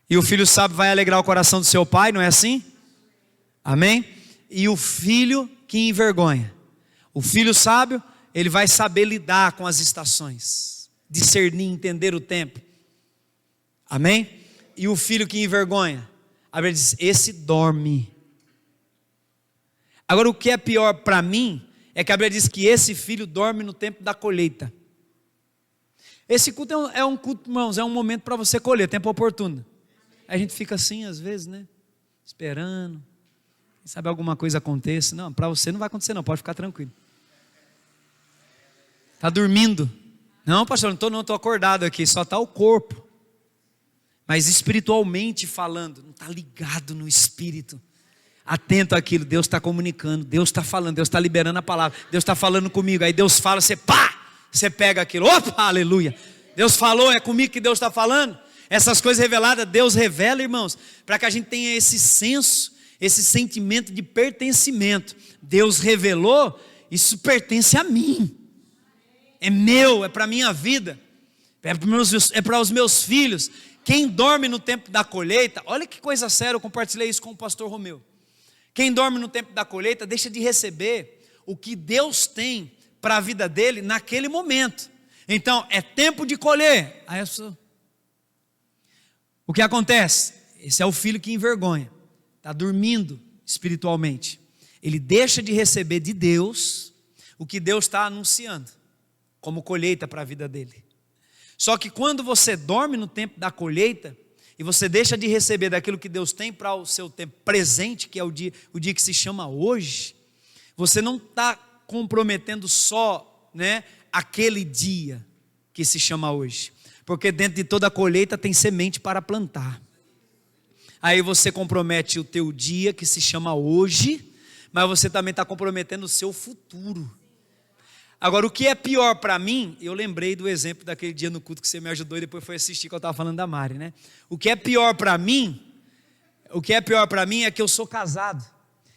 e o filho sábio vai alegrar o coração do seu pai, não é assim? Amém? E o filho que envergonha. O filho sábio, ele vai saber lidar com as estações, discernir, entender o tempo. Amém? E o filho que envergonha, a Bíblia diz, esse dorme. Agora o que é pior para mim, é que a Bíblia diz que esse filho dorme no tempo da colheita. Esse culto é um culto, irmãos, é um momento para você colher, tempo oportuno. A gente fica assim às vezes, né? Esperando, quem sabe alguma coisa aconteça. Não, para você não vai acontecer não, pode ficar tranquilo. Está dormindo. Não, pastor, não estou acordado aqui, só está o corpo. Mas espiritualmente falando, não está ligado no espírito. Atento àquilo, Deus está comunicando, Deus está falando, Deus está liberando a palavra, Deus está falando comigo. Aí Deus fala, você você pega aquilo, opa, aleluia. Deus falou, é comigo que Deus está falando. Essas coisas reveladas, Deus revela, irmãos, para que a gente tenha esse senso, esse sentimento de pertencimento. Deus revelou, isso pertence a mim. É meu, é para a minha vida, é para os meus filhos. Quem dorme no tempo da colheita, olha que coisa séria, eu compartilhei isso com o pastor Romeu. Quem dorme no tempo da colheita, deixa de receber o que Deus tem para a vida dele naquele momento. Então, é tempo de colher. Aí o que acontece? Esse é o filho que envergonha, está dormindo espiritualmente. Ele deixa de receber de Deus o que Deus está anunciando como colheita para a vida dele. Só que quando você dorme no tempo da colheita e você deixa de receber daquilo que Deus tem para o seu tempo presente, que é o dia que se chama hoje, você não está comprometendo só, né, aquele dia que se chama hoje, porque dentro de toda a colheita tem semente para plantar. Aí você compromete o teu dia que se chama hoje, mas você também está comprometendo o seu futuro. Agora, o que é pior para mim, eu lembrei do exemplo daquele dia no culto que você me ajudou e depois foi assistir que eu estava falando da Mari, né? O que é pior para mim é que eu sou casado.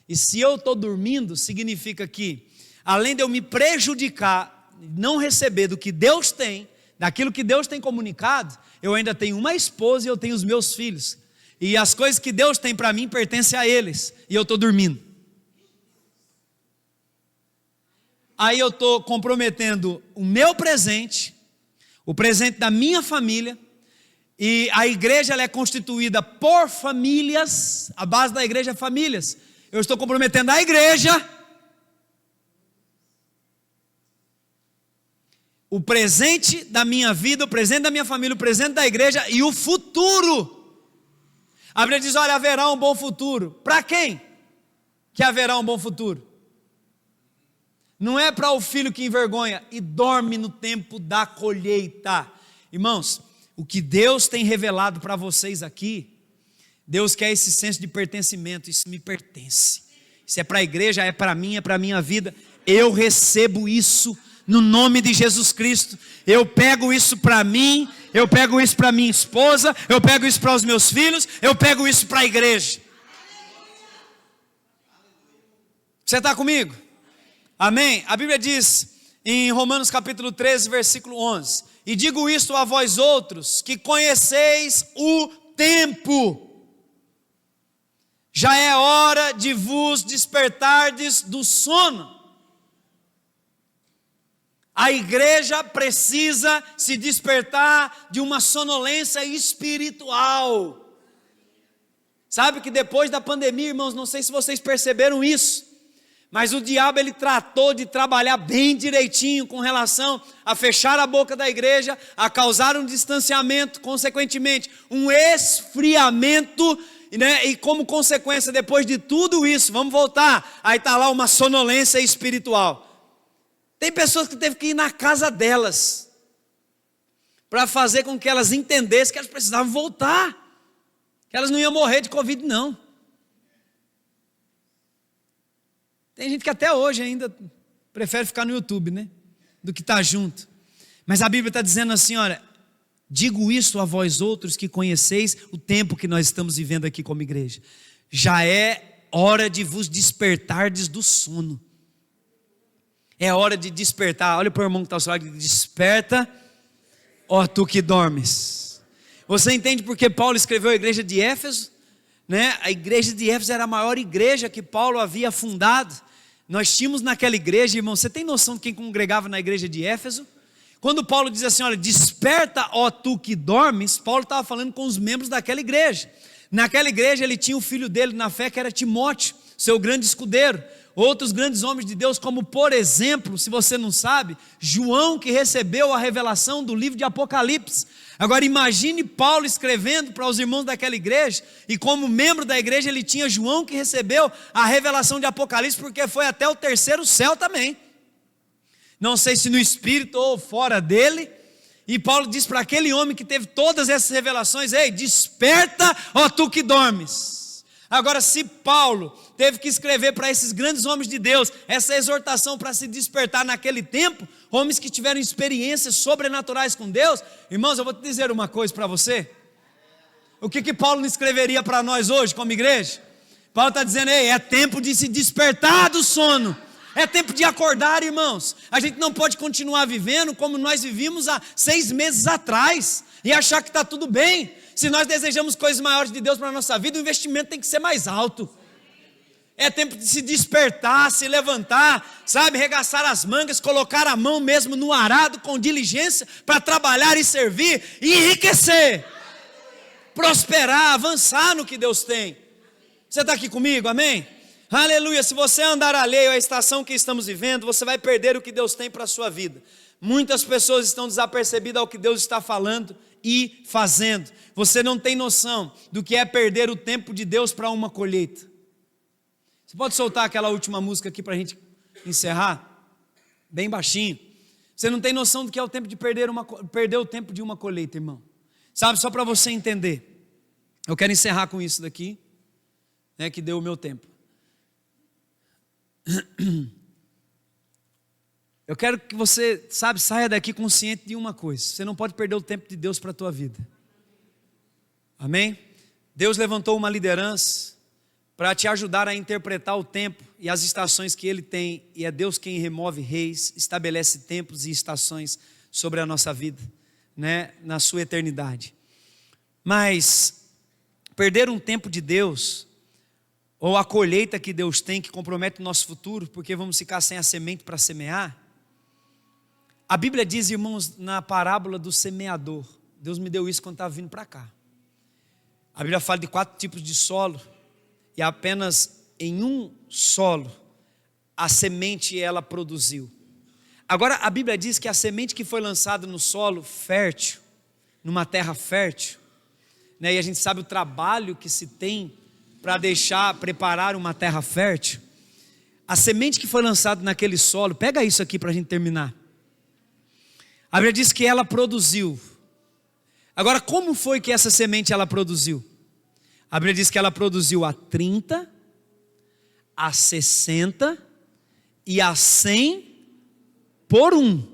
E se eu estou dormindo, significa que, além de eu me prejudicar, não receber do que Deus tem, daquilo que Deus tem comunicado, eu ainda tenho uma esposa e eu tenho os meus filhos. E as coisas que Deus tem para mim pertencem a eles. E eu estou dormindo. aí eu estou comprometendo o meu presente, o presente da minha família, e a igreja ela é constituída por famílias, a base da igreja é famílias. Eu estou comprometendo a igreja, o presente da minha vida, o presente da minha família, o presente da igreja e o futuro. A Bíblia diz, olha, haverá um bom futuro. Para quem que haverá um bom futuro? Não é para o filho que envergonha e dorme no tempo da colheita. Irmãos, o que Deus tem revelado para vocês aqui, Deus quer esse senso de pertencimento. Isso me pertence. Isso é para a igreja, é para mim, é para a minha vida. Eu recebo isso no nome de Jesus Cristo. Eu pego isso para mim, eu pego isso para minha esposa, eu pego isso para os meus filhos, eu pego isso para a igreja. Você está comigo? Amém? A Bíblia diz em Romanos capítulo 13, versículo 11: e digo isto a vós outros, que conheceis o tempo, já é hora de vos despertardes do sono. A igreja precisa se despertar de uma sonolência espiritual. Sabe que depois da pandemia, irmãos, não sei se vocês perceberam isso, mas o diabo ele tratou de trabalhar bem direitinho com relação a fechar a boca da igreja, a causar um distanciamento, consequentemente um esfriamento, né? E como consequência, depois de tudo isso, vamos voltar, aí está lá uma sonolência espiritual. Tem pessoas que teve que ir na casa delas para fazer com que elas entendessem que elas precisavam voltar, que elas não iam morrer de Covid, não. Tem gente que até hoje ainda prefere ficar no YouTube, né? Do que estar junto. Mas a Bíblia está dizendo assim, olha, digo isto a vós outros que conheceis o tempo que nós estamos vivendo aqui como igreja. Já é hora de vos despertardes do sono. É hora de despertar. Olha para o irmão que está ao seu lado, desperta, ó tu que dormes. Você entende porque Paulo escreveu a igreja de Éfeso? Né? A igreja de Éfeso era a maior igreja que Paulo havia fundado. Nós tínhamos naquela igreja, irmão, você tem noção de quem congregava na igreja de Éfeso? Quando Paulo diz assim, olha, desperta, ó tu que dormes, Paulo estava falando com os membros daquela igreja. Naquela igreja ele tinha o filho dele na fé, que era Timóteo, seu grande escudeiro. Outros grandes homens de Deus, como por exemplo, se você não sabe, João, que recebeu a revelação do livro de Apocalipse. Agora imagine Paulo escrevendo para os irmãos daquela igreja, e como membro da igreja ele tinha João, que recebeu a revelação de Apocalipse, porque foi até o terceiro céu também. Não sei se no espírito ou fora dele. E Paulo diz para aquele homem que teve todas essas revelações, ei, desperta, ó tu que dormes. Agora, se Paulo teve que escrever para esses grandes homens de Deus essa exortação para se despertar naquele tempo, homens que tiveram experiências sobrenaturais com Deus, irmãos, eu vou te dizer uma coisa para você. O que Paulo não escreveria para nós hoje como igreja? Paulo está dizendo, ei, é tempo de se despertar do sono. É tempo de acordar, irmãos. A gente não pode continuar vivendo como nós vivíamos há 6 meses atrás e achar que está tudo bem. Se nós desejamos coisas maiores de Deus para a nossa vida, o investimento tem que ser mais alto. É tempo de se despertar, se levantar, sabe, regaçar as mangas, colocar a mão mesmo no arado com diligência para trabalhar e servir e enriquecer, prosperar, avançar no que Deus tem. Você está aqui comigo, amém? Aleluia. Se você andar alheio à estação que estamos vivendo, você vai perder o que Deus tem para a sua vida. Muitas pessoas estão desapercebidas ao que Deus está falando e fazendo. Você não tem noção do que é perder o tempo de Deus para uma colheita. Você pode soltar aquela última música aqui para a gente encerrar? Bem baixinho. Você não tem noção do que é o tempo de perder o tempo de uma colheita, irmão. Sabe, só para você entender. Eu quero encerrar com isso daqui, né, que deu o meu tempo. Eu quero que você, sabe, saia daqui consciente de uma coisa. Você não pode perder o tempo de Deus para a tua vida. Amém? Deus levantou uma liderança para te ajudar a interpretar o tempo e as estações que Ele tem. E é Deus quem remove reis, estabelece tempos e estações sobre a nossa vida, né, na sua eternidade. Mas perder um tempo de Deus ou a colheita que Deus tem, que compromete o nosso futuro, porque vamos ficar sem a semente para semear. A Bíblia diz, irmãos, na parábola do semeador, Deus me deu isso quando estava vindo para cá. A Bíblia fala de 4 tipos de solo, e apenas em um solo a semente ela produziu. Agora a Bíblia diz que a semente que foi lançada no solo fértil, numa terra fértil, né, e a gente sabe o trabalho que se tem para preparar uma terra fértil. A semente que foi lançada naquele solo, pega isso aqui para a gente terminar. A Bíblia diz que ela produziu. Agora, como foi que essa semente ela produziu? A Bíblia diz que ela produziu a 30, a 60 e a 100 por 1.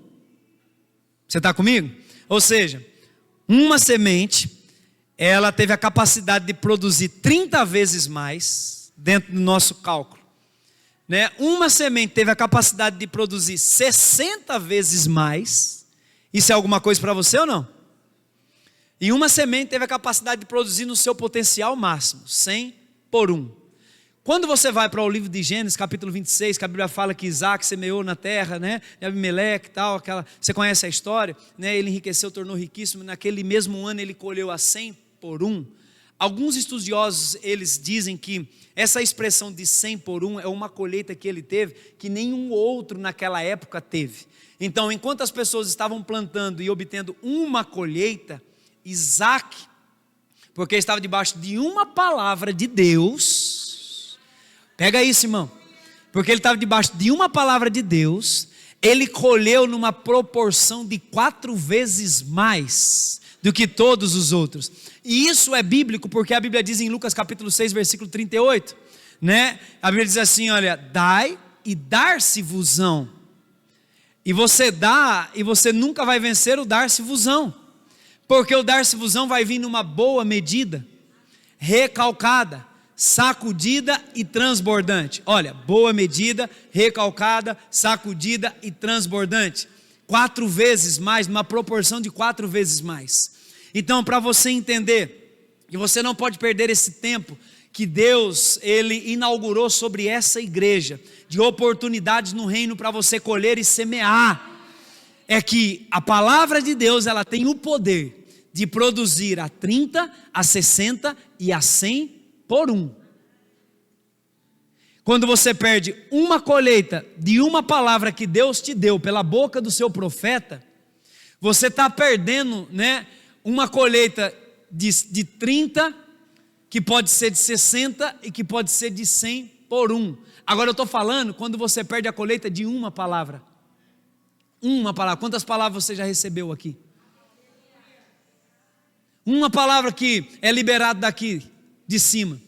Você está comigo? Ou seja, uma semente, ela teve a capacidade de produzir 30 vezes mais, dentro do nosso cálculo, né? Uma semente teve a capacidade de produzir 60 vezes mais. Isso é alguma coisa para você ou não? E uma semente teve a capacidade de produzir no seu potencial máximo, 100 por 1. Quando você vai para o livro de Gênesis, capítulo 26, que a Bíblia fala que Isaac semeou na terra, né? Abimeleque e tal, você conhece a história, né? Ele enriqueceu, tornou riquíssimo, naquele mesmo ano ele colheu a 100 por 1. Alguns estudiosos, eles dizem que essa expressão de 100 por 1 é uma colheita que ele teve, que nenhum outro naquela época teve. Então, enquanto as pessoas estavam plantando e obtendo uma colheita, Isaac, porque estava debaixo de uma palavra de Deus, pega isso, irmão, porque ele estava debaixo de uma palavra de Deus, ele colheu numa proporção de 4 vezes mais do que todos os outros. E isso é bíblico, porque a Bíblia diz em Lucas capítulo 6, versículo 38, né? A Bíblia diz assim, olha, dai e dar-se-vos-ão. E você dá, e você nunca vai vencer o dar-se-vos-ão, porque o dar-se-vos-ão vai vir numa boa medida, recalcada, sacudida e transbordante. Olha, boa medida, recalcada, sacudida e transbordante. 4 vezes mais, numa proporção de 4 vezes mais. Então, para você entender, que você não pode perder esse tempo que Deus, Ele inaugurou sobre essa igreja, de oportunidades no reino para você colher e semear, é que a palavra de Deus, ela tem o poder de produzir a 30, a 60 e a 100 por 1. Quando você perde uma colheita de uma palavra que Deus te deu pela boca do seu profeta, você está perdendo, né, uma colheita de 30, que pode ser de 60 e que pode ser de 100 por 1. Agora eu estou falando quando você perde a colheita de uma palavra. Uma palavra. Quantas palavras você já recebeu aqui? Uma palavra que é liberada daqui, de cima.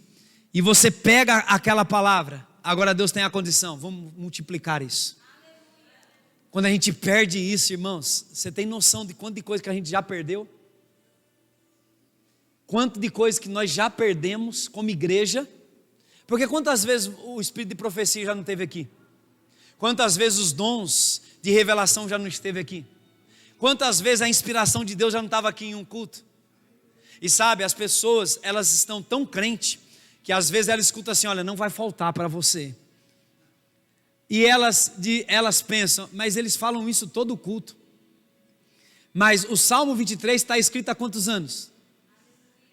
E você pega aquela palavra. Agora Deus tem a condição, vamos multiplicar isso. Quando a gente perde isso, irmãos, você tem noção de quanto de coisa que a gente já perdeu? Quanto de coisa que nós já perdemos como igreja? Porque quantas vezes o espírito de profecia já não esteve aqui? Quantas vezes os dons de revelação já não esteve aqui? Quantas vezes a inspiração de Deus já não estava aqui em um culto? E sabe, as pessoas, elas estão tão crentes, que às vezes elas escutam assim, olha, não vai faltar para você. E elas pensam, mas eles falam isso todo culto. Mas o Salmo 23 está escrito há quantos anos?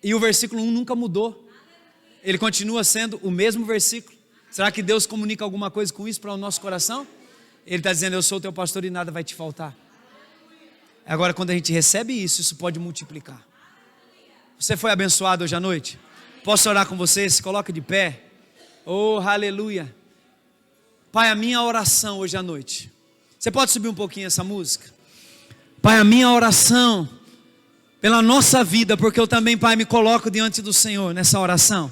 E o versículo 1 nunca mudou. Ele continua sendo o mesmo versículo. Será que Deus comunica alguma coisa com isso para o nosso coração? Ele está dizendo, eu sou teu pastor e nada vai te faltar. Agora quando a gente recebe isso, isso pode multiplicar. Você foi abençoado hoje à noite? Posso orar com você? Se coloca de pé. Oh, aleluia. Pai, a minha oração hoje à noite. Você pode subir um pouquinho essa música? Pai, a minha oração pela nossa vida, porque eu também, Pai, me coloco diante do Senhor nessa oração.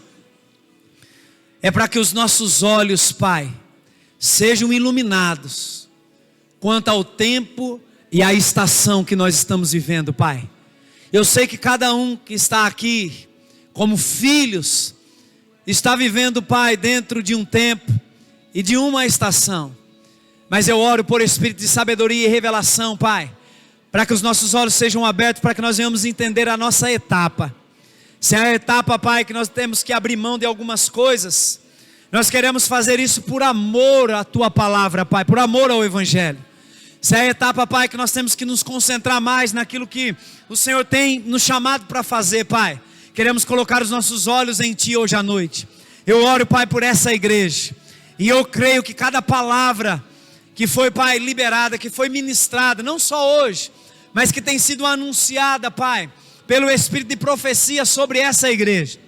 É para que os nossos olhos, Pai, sejam iluminados quanto ao tempo e à estação que nós estamos vivendo, Pai. Eu sei que cada um que está aqui, como filhos, está vivendo, Pai, dentro de um tempo e de uma estação. Mas eu oro por espírito de sabedoria e revelação, Pai, para que os nossos olhos sejam abertos, para que nós venhamos entender a nossa etapa. Se é a etapa, Pai, que nós temos que abrir mão de algumas coisas, Nós queremos fazer isso por amor à tua palavra, Pai, por amor ao Evangelho. Essa é a etapa, Pai, que nós temos que nos concentrar mais naquilo que o Senhor tem nos chamado para fazer, Pai. Queremos colocar os nossos olhos em Ti hoje à noite. Eu oro, Pai, por essa igreja. E eu creio que cada palavra que foi, Pai, liberada, que foi ministrada, não só hoje, mas que tem sido anunciada, Pai, pelo Espírito de profecia sobre essa igreja,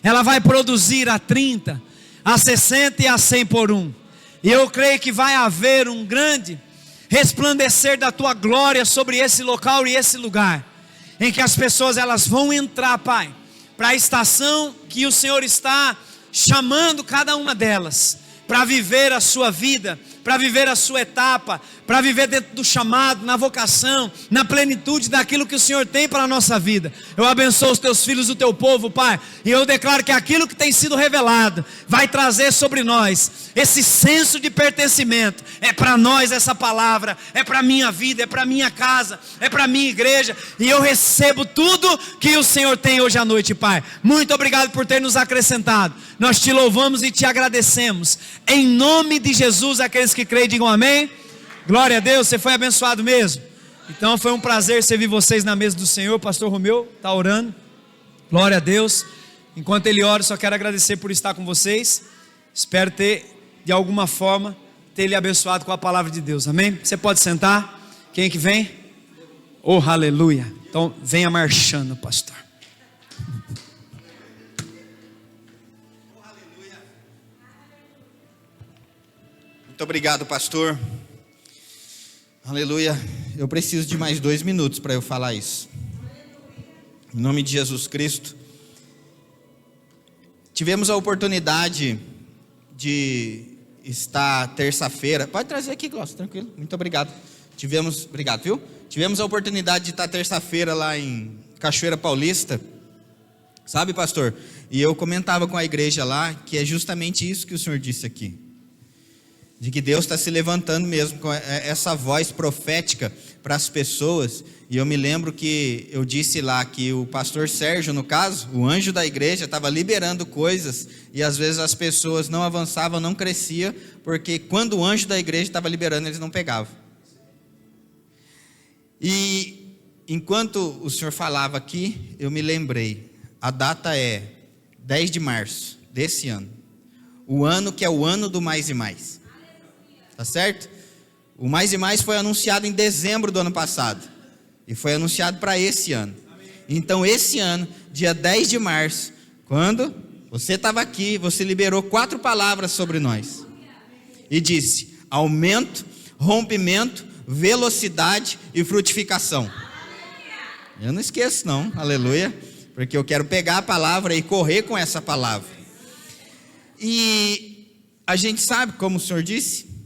ela vai produzir a 30, a 60 e a 100 por um. E eu creio que vai haver um grande resplandecer da Tua glória sobre esse local e esse lugar, em que as pessoas elas vão entrar, Pai, para a estação que o Senhor está chamando cada uma delas, para viver a sua vida, para viver a sua etapa, para viver dentro do chamado, na vocação, na plenitude daquilo que o Senhor tem para a nossa vida. Eu abençoo os Teus filhos, o Teu povo, Pai, e eu declaro que aquilo que tem sido revelado, vai trazer sobre nós esse senso de pertencimento. É para nós essa palavra, é para a minha vida, é para a minha casa, é para a minha igreja, e eu recebo tudo que o Senhor tem hoje à noite, Pai. Muito obrigado por ter nos acrescentado. Nós Te louvamos e Te agradecemos, em nome de Jesus. Aqueles que creem, digam amém. Glória a Deus, você foi abençoado mesmo. Então foi um prazer servir vocês na mesa do Senhor. O pastor Romeu está orando. Glória a Deus. Enquanto ele ora, só quero agradecer por estar com vocês. Espero ter, de alguma forma, ter lhe abençoado com a palavra de Deus, amém? Você pode sentar. Quem é que vem? Oh, aleluia. Então venha marchando, pastor. Muito obrigado, pastor. Aleluia. Eu preciso de mais 2 minutos para eu falar isso. Em nome de Jesus Cristo. Tivemos a oportunidade de estar terça-feira. Pode trazer aqui, Glaucio, tranquilo. Muito obrigado. Obrigado, viu? Tivemos a oportunidade de estar terça-feira lá em Cachoeira Paulista. Sabe, pastor? E eu comentava com a igreja lá que é justamente isso que o senhor disse aqui. De que Deus está se levantando mesmo com essa voz profética para as pessoas. E eu me lembro que eu disse lá que o pastor Sérgio, no caso, o anjo da igreja, estava liberando coisas, e às vezes as pessoas não avançavam, não cresciam, porque quando o anjo da igreja estava liberando, eles não pegavam. E enquanto o senhor falava aqui, eu me lembrei, a data é 10 de março desse ano, o ano que é o ano do Mais e Mais. Tá certo? O Mais e Mais foi anunciado em dezembro do ano passado. E foi anunciado para esse ano. Então esse ano, dia 10 de março, quando você estava aqui, você liberou 4 palavras sobre nós. E disse: aumento, rompimento, velocidade e frutificação. Eu não esqueço não, aleluia. Porque eu quero pegar a palavra e correr com essa palavra. E a gente sabe, como o senhor disse,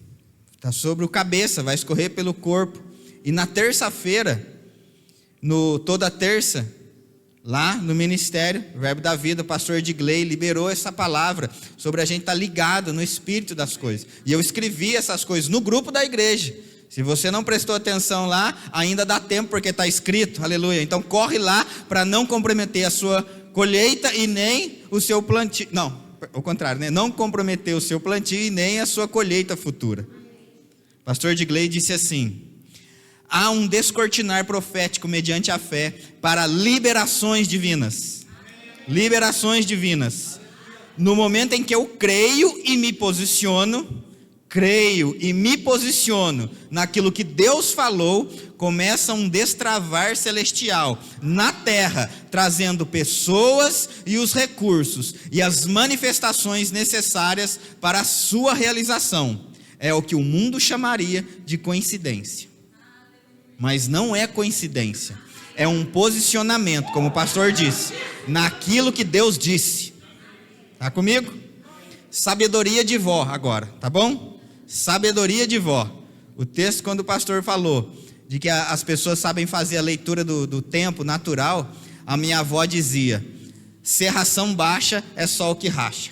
está sobre o cabeça, vai escorrer pelo corpo. E na terça-feira, toda terça, lá no ministério, Verbo da Vida, o pastor Edgley liberou essa palavra sobre a gente estar ligado no espírito das coisas. E eu escrevi essas coisas no grupo da igreja. Se você não prestou atenção lá, ainda dá tempo, porque está escrito, aleluia. Então corre lá para não comprometer a sua colheita e nem o seu plantio. Não, ao contrário, né? Não comprometer o seu plantio e nem a sua colheita futura. Pastor Edgley disse assim: há um descortinar profético mediante a fé para liberações divinas. Liberações divinas. No momento em que eu creio e me posiciono naquilo que Deus falou, começa um destravar celestial na terra, trazendo pessoas e os recursos e as manifestações necessárias para a sua realização. É o que o mundo chamaria de coincidência. Mas não é coincidência. É um posicionamento, como o pastor disse, naquilo que Deus disse. Está comigo? Sabedoria de vó agora, tá bom? Sabedoria de vó. O texto, quando o pastor falou de que as pessoas sabem fazer a leitura do tempo natural, a minha avó dizia: serração baixa é só o que racha.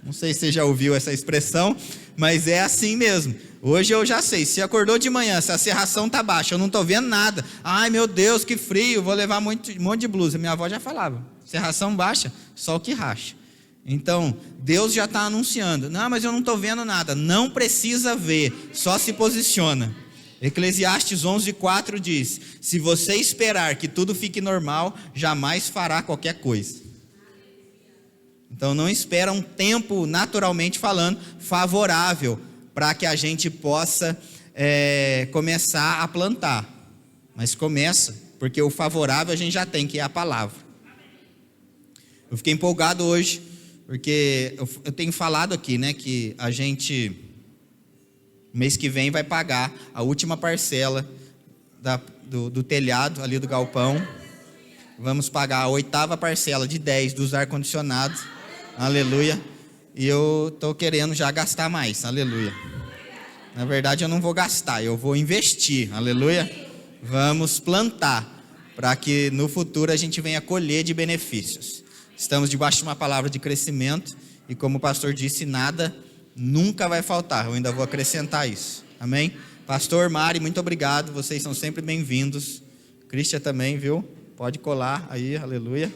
Não sei se você já ouviu essa expressão, mas é assim mesmo. Hoje eu já sei, se acordou de manhã, se a serração está baixa, eu não estou vendo nada. Ai meu Deus, que frio, vou levar um monte de blusa. Minha avó já falava: serração baixa, só o que racha. Então, Deus já está anunciando. Não, mas eu não estou vendo nada. Não precisa ver, só se posiciona. Eclesiastes 11:4 diz: se você esperar que tudo fique normal, jamais fará qualquer coisa. Então não espera um tempo, naturalmente falando, favorável, para que a gente possa começar a plantar. Mas começa, porque o favorável a gente já tem, que é a palavra. Eu fiquei empolgado hoje, porque eu tenho falado aqui, né, que a gente, mês que vem, vai pagar a última parcela do telhado ali do galpão. Vamos pagar a 8ª parcela de 10 dos ar-condicionados. Aleluia. E eu estou querendo já gastar mais. Aleluia. Na verdade eu não vou gastar, eu vou investir. Aleluia. Vamos plantar, para que no futuro a gente venha colher de benefícios. Estamos debaixo de uma palavra de crescimento, e como o pastor disse, nada nunca vai faltar. Eu ainda vou acrescentar isso. Amém? Pastor, Mari, muito obrigado. Vocês são sempre bem-vindos. Cristian também, viu? Pode colar aí, aleluia.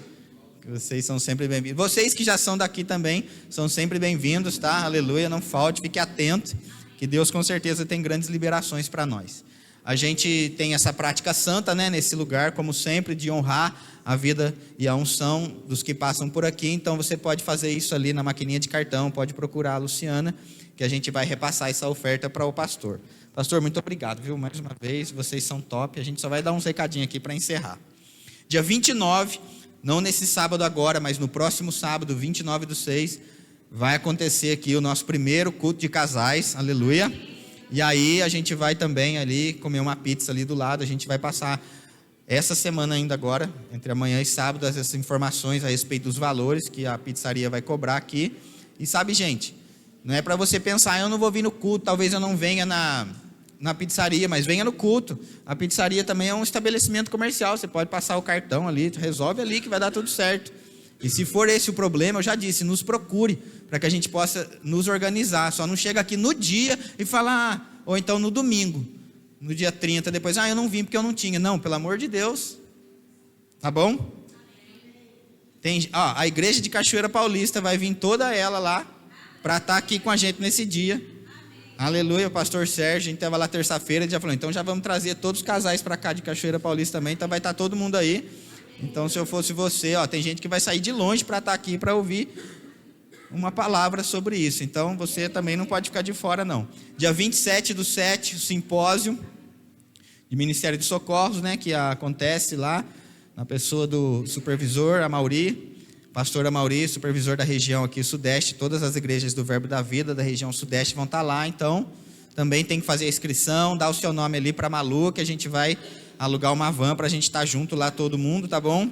Vocês são sempre bem-vindos. Vocês que já são daqui também são sempre bem-vindos, tá? Aleluia, não falte, fique atento, que Deus com certeza tem grandes liberações para nós. A gente tem essa prática santa, né, nesse lugar, como sempre, de honrar a vida e a unção dos que passam por aqui. Então você pode fazer isso ali na maquininha de cartão, pode procurar a Luciana, que a gente vai repassar essa oferta para o pastor. Pastor, muito obrigado, viu? Mais uma vez, vocês são top. A gente só vai dar uns recadinhos aqui para encerrar. Dia 29, não nesse sábado agora, mas no próximo sábado, 29/6, vai acontecer aqui o nosso primeiro culto de casais, aleluia. E aí a gente vai também ali comer uma pizza ali do lado. A gente vai passar essa semana ainda agora, entre amanhã e sábado, essas informações a respeito dos valores que a pizzaria vai cobrar aqui. E sabe, gente, não é para você pensar, eu não vou vir no culto, talvez eu não venha na pizzaria, mas venha no culto. A pizzaria também é um estabelecimento comercial, você pode passar o cartão ali, resolve ali que vai dar tudo certo. E se for esse o problema, eu já disse, nos procure, para que a gente possa nos organizar. Só não chega aqui no dia e fala, ou então no domingo, no dia 30, depois, eu não vim porque eu não tinha. Não, pelo amor de Deus, tá bom? A igreja de Cachoeira Paulista vai vir toda ela lá, para estar aqui com a gente nesse dia. Aleluia, o pastor Sérgio, a gente estava lá terça-feira, ele já falou, então já vamos trazer todos os casais para cá de Cachoeira Paulista também, então vai estar todo mundo aí. Então se eu fosse você, tem gente que vai sair de longe para estar aqui para ouvir uma palavra sobre isso, então você também não pode ficar de fora não. Dia 27/7, o simpósio de Ministério de Socorros, né, que acontece lá, na pessoa do supervisor Amauri, pastor Amauri, supervisor da região aqui sudeste. Todas as igrejas do Verbo da Vida da região sudeste vão estar lá, então também tem que fazer a inscrição, dar o seu nome ali para a Malu, que a gente vai alugar uma van para a gente estar junto lá todo mundo, tá bom?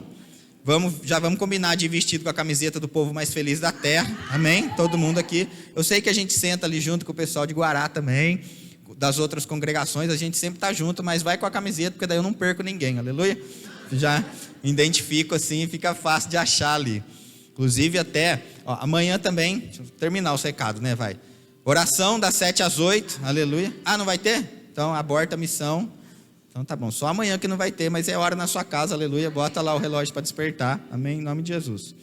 Já vamos combinar de ir vestido com a camiseta do povo mais feliz da terra, amém? Todo mundo aqui, eu sei que a gente senta ali junto com o pessoal de Guará também, das outras congregações, a gente sempre está junto, mas vai com a camiseta, porque daí eu não perco ninguém, aleluia? Já identifico assim, fica fácil de achar ali. Inclusive até, amanhã também, deixa eu terminar os recados, né, vai. Oração das 7 às 8, aleluia. Não vai ter? Então aborta a missão. Então tá bom, só amanhã que não vai ter, mas é hora na sua casa, aleluia. Bota lá o relógio para despertar, amém, em nome de Jesus.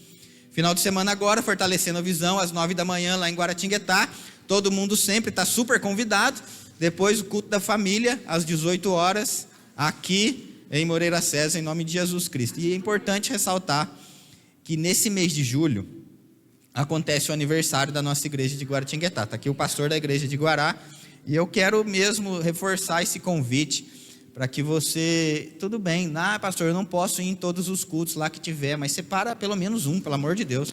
Final de semana agora, fortalecendo a visão, às 9 da manhã lá em Guaratinguetá. Todo mundo sempre está super convidado. Depois o culto da família, às 18 horas, aqui em Moreira César, em nome de Jesus Cristo. E é importante ressaltar que nesse mês de julho acontece o aniversário da nossa igreja de Guaratinguetá. Está aqui o pastor da igreja de Guará, e eu quero mesmo reforçar esse convite para que você, tudo bem, pastor, eu não posso ir em todos os cultos lá que tiver, mas separa pelo menos um, pelo amor de Deus.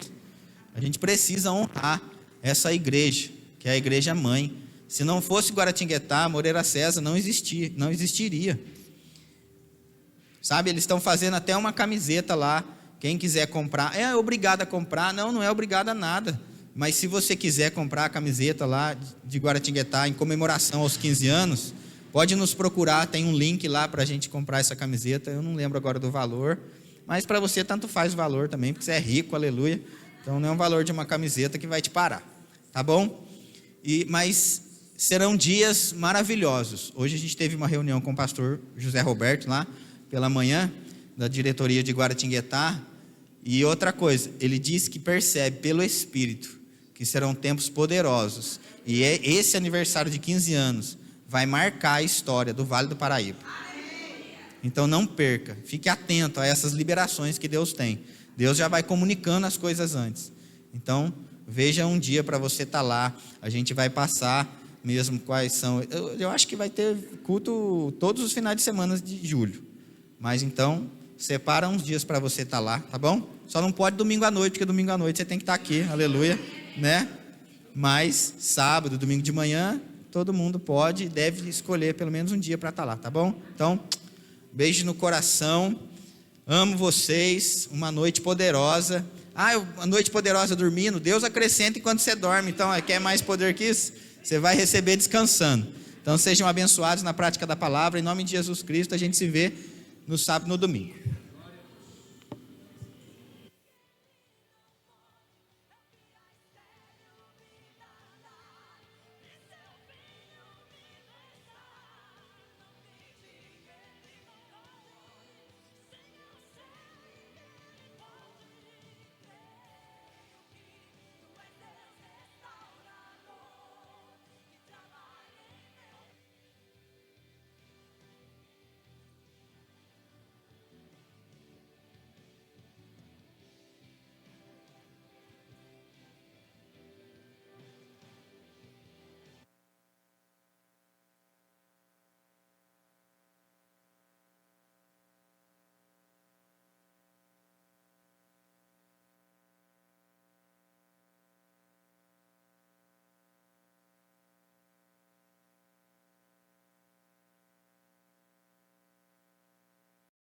A gente precisa honrar essa igreja, que é a igreja mãe. Se não fosse Guaratinguetá, Moreira César não existiria. Sabe, eles estão fazendo até uma camiseta lá. Quem quiser comprar, é obrigado a comprar? Não é obrigado a nada. Mas se você quiser comprar a camiseta lá de Guaratinguetá em comemoração aos 15 anos, pode nos procurar, tem um link lá para a gente comprar essa camiseta. Eu não lembro agora do valor, mas para você tanto faz o valor também, porque você é rico, aleluia. Então não é um valor de uma camiseta que vai te parar, tá bom? Mas serão dias maravilhosos. Hoje a gente teve uma reunião com o pastor José Roberto lá pela manhã, da diretoria de Guaratinguetá, E outra coisa, ele diz que percebe pelo Espírito que serão tempos poderosos. E esse aniversário de 15 anos vai marcar a história do Vale do Paraíba. Então não perca, fique atento a essas liberações que Deus tem. Deus já vai comunicando as coisas antes. Então veja um dia para você estar lá. A gente vai passar mesmo quais são. Eu acho que vai ter culto todos os finais de semana de julho. Mas então separa uns dias para você estar lá, tá bom? Só não pode domingo à noite, porque domingo à noite você tem que estar aqui, aleluia, né? Mas sábado, domingo de manhã, todo mundo pode e deve escolher pelo menos um dia para estar lá, tá bom? Então, beijo no coração, amo vocês, uma noite poderosa. Uma noite poderosa dormindo, Deus acrescenta enquanto você dorme. Então, quer mais poder que isso? Você vai receber descansando. Então, sejam abençoados na prática da palavra, em nome de Jesus Cristo. A gente se vê no sábado e no domingo.